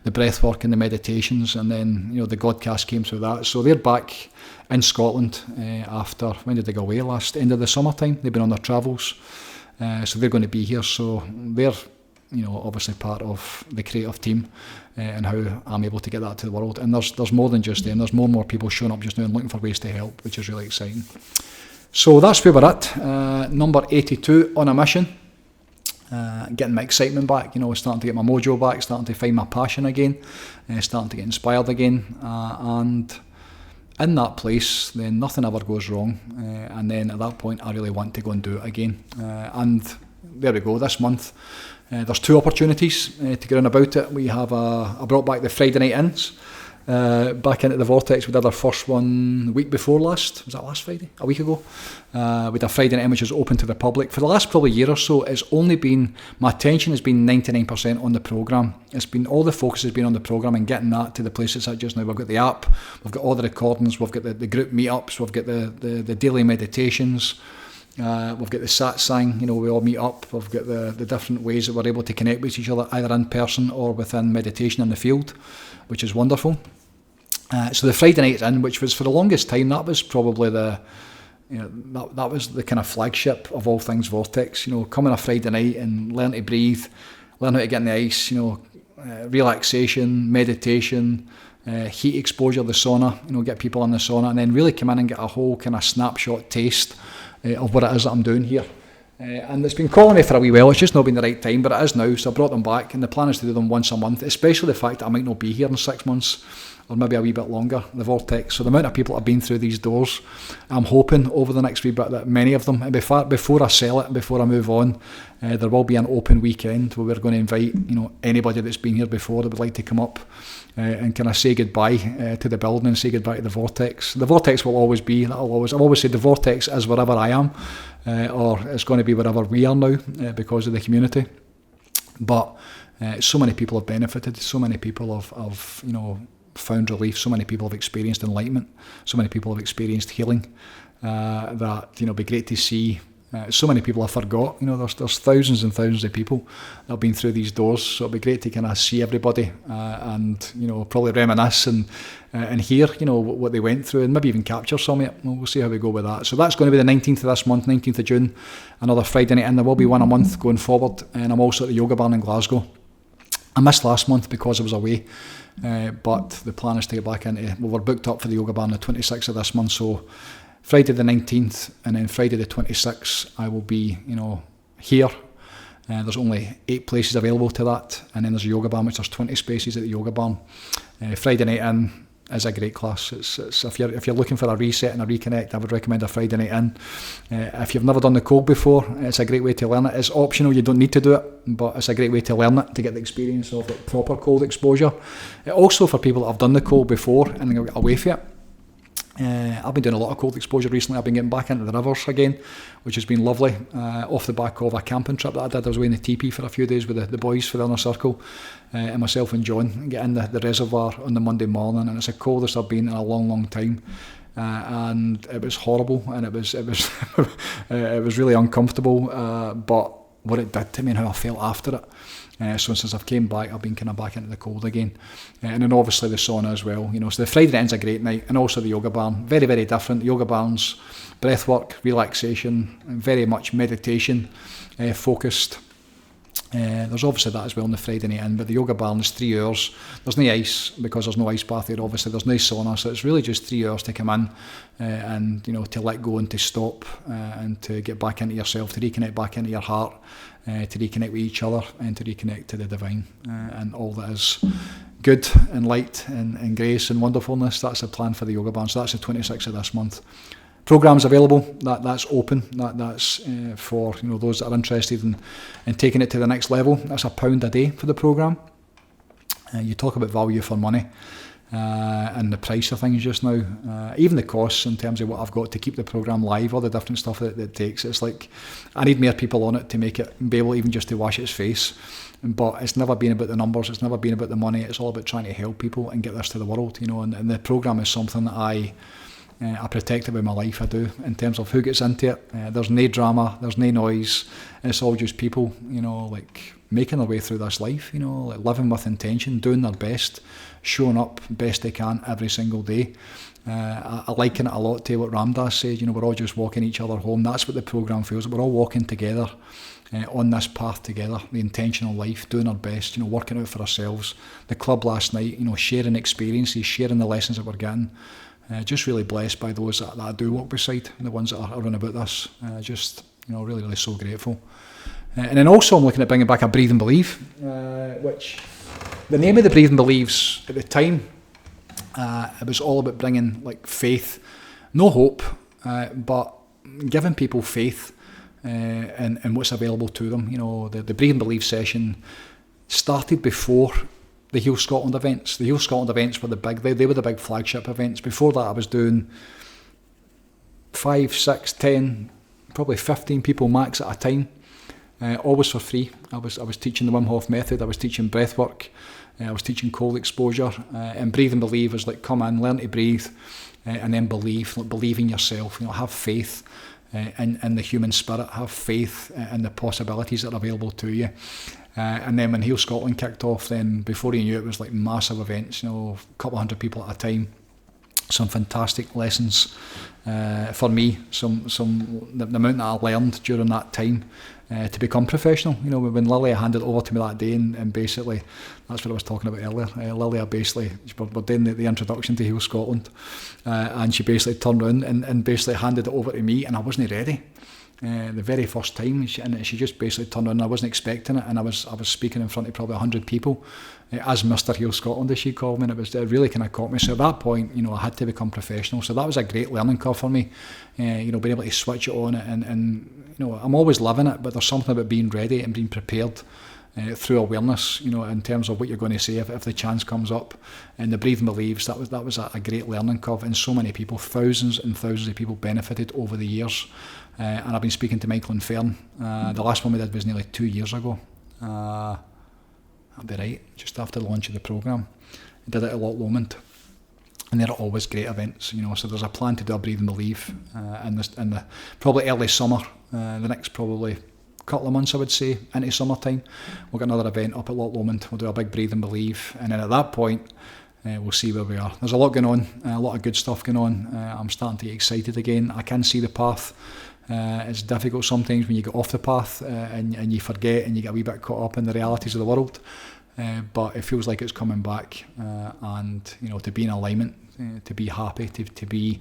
the breath work and the meditations, and then, the Godcast came through that. So they're back in Scotland after, when did they go away last? End of the summertime. They've been on their travels. So they're going to be here. So they're, obviously part of the creative team and how I'm able to get that to the world. And there's more than just them. There's more and more people showing up just now and looking for ways to help, which is really exciting. So that's where we're at. Number 82, on a mission. Getting my excitement back, starting to get my mojo back, starting to find my passion again, starting to get inspired again. And in that place, then nothing ever goes wrong. And then at that point, I really want to go and do it again. And there we go, this month. There's 2 opportunities to get on about it. We have I brought back the Friday night ins back into the Vortex. We did our first one the week before last. Was that last Friday? A week ago. We did a Friday night in which is open to the public. For the last probably year or so, it's only been, my attention has been 99% on the programme. It's been, all the focus has been on the programme and getting that to the place it's at just now. We've got the app, we've got all the recordings, we've got the group meetups, we've got the daily meditations. We've got the satsang, we all meet up. We've got the different ways that we're able to connect with each other, either in person or within meditation in the field, which is wonderful. So the Friday night in, which was for the longest time, that was probably that was the kind of flagship of all things Vortex. Come on a Friday night and learn to breathe, learn how to get in the ice. Relaxation, meditation, heat exposure, the sauna. Get people in the sauna, and then really come in and get a whole kind of snapshot taste of what it is that I'm doing here. And it's been calling me for a wee while. It's just not been the right time, but it is now. So I brought them back, and the plan is to do them once a month, especially the fact that I might not be here in 6 months or maybe a wee bit longer, the Vortex. So the amount of people that have been through these doors, I'm hoping over the next wee bit that many of them, and before I sell it, before I move on, there will be an open weekend where we're going to invite anybody that's been here before that would like to come up and kind of say goodbye to the building and say goodbye to the Vortex. The Vortex will always be, I've always said the Vortex is wherever I am, or it's going to be wherever we are now because of the community. But so many people have benefited, so many people have found relief, so many people have experienced enlightenment, so many people have experienced healing, that it'd be great to see. So many people have forgot, there's thousands and thousands of people that have been through these doors, so it'd be great to kind of see everybody and probably reminisce and hear what they went through and maybe even capture some of it. We'll see how we go with that. So that's going to be the 19th of this month, 19th of June, another Friday night, and there will be one a month going forward. And I'm also at the Yoga Barn in Glasgow. I missed last month because I was away, but the plan is to get back into, we're booked up for the Yoga Barn the 26th of this month, so Friday the 19th and then Friday the 26th I will be here. There's only 8 places available to that, and then there's a Yoga Barn which there's 20 spaces at the Yoga Barn. Friday night in is a great class. It's if you're looking for a reset and a reconnect, I would recommend a Friday night in. If you've never done the cold before, it's a great way to learn it. It's optional, you don't need to do it, but it's a great way to learn it, to get the experience of proper cold exposure. Also for people that have done the cold before and got away from it. I've been doing a lot of cold exposure recently. I've been getting back into the rivers again, which has been lovely. Off the back of a camping trip that I did, I was away in the teepee for a few days with the boys for the inner circle, and myself and John get in the reservoir on the Monday morning, and it's the coldest I've been in a long, long time. And it was horrible, and it was it was really uncomfortable. But what it did to me and how I felt after it. So since I've came back, I've been kind of back into the cold again. And then obviously the sauna as well. So the Friday night's a great night, and also the Yoga Barn. Very, very different. The Yoga Barn's breathwork, relaxation, very much meditation focused. There's obviously that as well on the Friday night in, but the Yoga Barn is 3 hours. There's no ice because there's no ice bath there, obviously. There's no sauna, so it's really just 3 hours to come in and to let go and to stop and to get back into yourself, to reconnect back into your heart, to reconnect with each other and to reconnect to the divine and all that is good and light and grace and wonderfulness. That's the plan for the Yoga Barn. So that's the 26th of this month. Programmes available, that's open, that's for those that are interested in taking it to the next level. That's £1 a day for the programme. You talk about value for money. and the price of things just now, even the costs in terms of what I've got to keep the programme live, all the different stuff that it takes. It's like I need more people on it to make it be able even just to wash its face. But it's never been about the numbers, it's never been about the money, it's all about trying to help people and get this to the world, you know, and the programme is something that I protect it with my life. I do, in terms of who gets into it. There's no drama, there's no noise, it's all just people, you know, like making their way through this life, you know, like living with intention, doing their best, showing up best they can every single day. I liken it a lot to what Ramdas says, you know, we're all just walking each other home. That's what the programme feels like. We're all walking together on this path together, the intentional life, doing our best, you know, working out for ourselves. The club last night, you know, sharing experiences, sharing the lessons that we're getting. Just really blessed by those that I do walk beside, the ones that are around about this. Just, you know, really, really so grateful. And then also I'm looking at bringing back a Breathe and Believe, which the name of the Breathe and Believes at the time, it was all about bringing like faith, no hope, but giving people faith in what's available to them. You know, the Breathe and Believe session started before the Heal Scotland events. The Heal Scotland events were the big, they were the big flagship events. Before that I was doing 5, 6, 10, probably 15 people max at a time. Always for free. I was teaching the Wim Hof method, I was teaching breath work, I was teaching cold exposure, and Breathe and Believe was like, come in, learn to breathe, and then believe, like believe in yourself, you know, have faith in the human spirit, have faith in the possibilities that are available to you. And then when Heal Scotland kicked off, then before you knew it was like massive events, you know, a couple hundred people at a time. Some fantastic lessons for me, the amount that I learned during that time to become professional. You know, when Lilia handed it over to me that day, and basically that's what I was talking about earlier. Lilia basically, we're doing the introduction to Heal Scotland, and she basically turned around and basically handed it over to me, and I wasn't ready. The very first time, she just basically turned around, and I wasn't expecting it, and I was speaking in front of probably 100 people as Mr. Heal Scotland, as she called me, and it really kind of caught me. So at that point, you know, I had to become professional. So that was a great learning curve for me, you know, being able to switch it on, and you know, I'm always loving it, but there's something about being ready and being prepared through awareness, you know, in terms of what you're going to say if the chance comes up. And the Breathe and Believes, that was a great learning curve, and so many people, thousands and thousands of people benefited over the years. And I've been speaking to Michael and Fern. The last one we did was nearly 2 years ago. I'll be right, just after the launch of the programme. I did it at Loch Lomond, and they're always great events, you know. So there's a plan to do a Breathe and Believe in the probably early summer, the next probably couple of months, I would say, into summertime. We'll get another event up at Loch Lomond. We'll do a big Breathe and Believe, and then at that point we'll see where we are. There's a lot going on, a lot of good stuff going on. I'm starting to get excited again. I can see the path. It's difficult sometimes when you get off the path and you forget and you get a wee bit caught up in the realities of the world, but it feels like it's coming back, and you know, to be in alignment, to be happy, to be,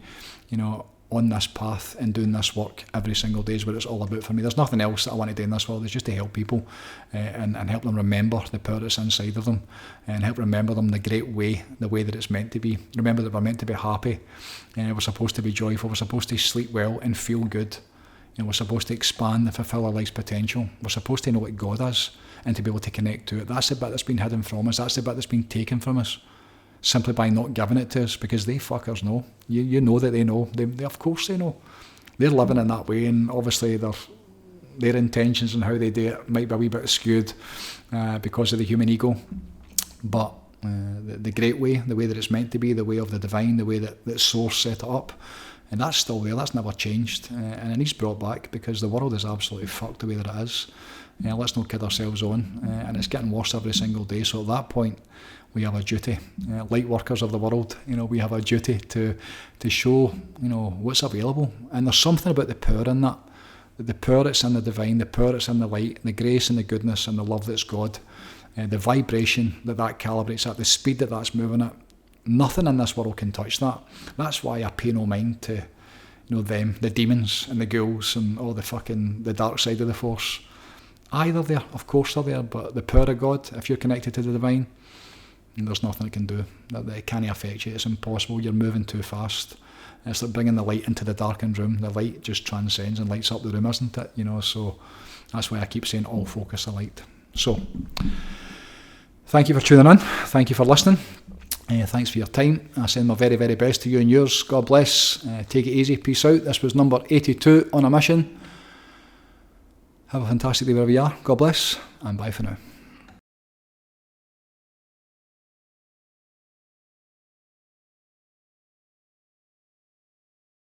you know, on this path and doing this work every single day is what it's all about for me. There's nothing else that I want to do in this world. It's just to help people and help them remember the power that's inside of them, and help remember them the way that it's meant to be. Remember that we're meant to be happy, we're supposed to be joyful, we're supposed to sleep well and feel good. You know, we're supposed to expand and fulfill our life's potential. We're supposed to know what God is and to be able to connect to it. That's the bit that's been hidden from us. That's the bit that's been taken from us simply by not giving it to us, because they fuckers know. You know that they know. They of course they know. They're living in that way, and obviously their intentions and how they do it might be a wee bit skewed because of the human ego. But the great way, the way that it's meant to be, the way of the divine, the way that Source set it up, and that's still there, that's never changed, and it needs brought back, because the world is absolutely fucked the way that it is. Let's not kid ourselves on, and it's getting worse every single day. So at that point we have a duty, light workers of the world, you know, we have a duty to show, you know, what's available. And there's something about the power in that, the power that's in the divine, the power that's in the light, the grace and the goodness and the love that's God, the vibration that calibrates at, the speed that's moving at. Nothing in this world can touch that. That's why I pay no mind to, you know, them, the demons and the ghouls and all the dark side of the force. Aye, they're there, of course they're there, but the power of God, if you're connected to the divine, there's nothing it can do. It can't affect you. It's impossible. You're moving too fast. It's like bringing the light into the darkened room. The light just transcends and lights up the room, isn't it? You know, so that's why I keep saying all focus the light. So, thank you for tuning in. Thank you for listening. Thanks for your time. I send my very, very best to you and yours. God bless. Take it easy. Peace out. This was number 82 on a mission. Have a fantastic day wherever you are. God bless, and bye for now.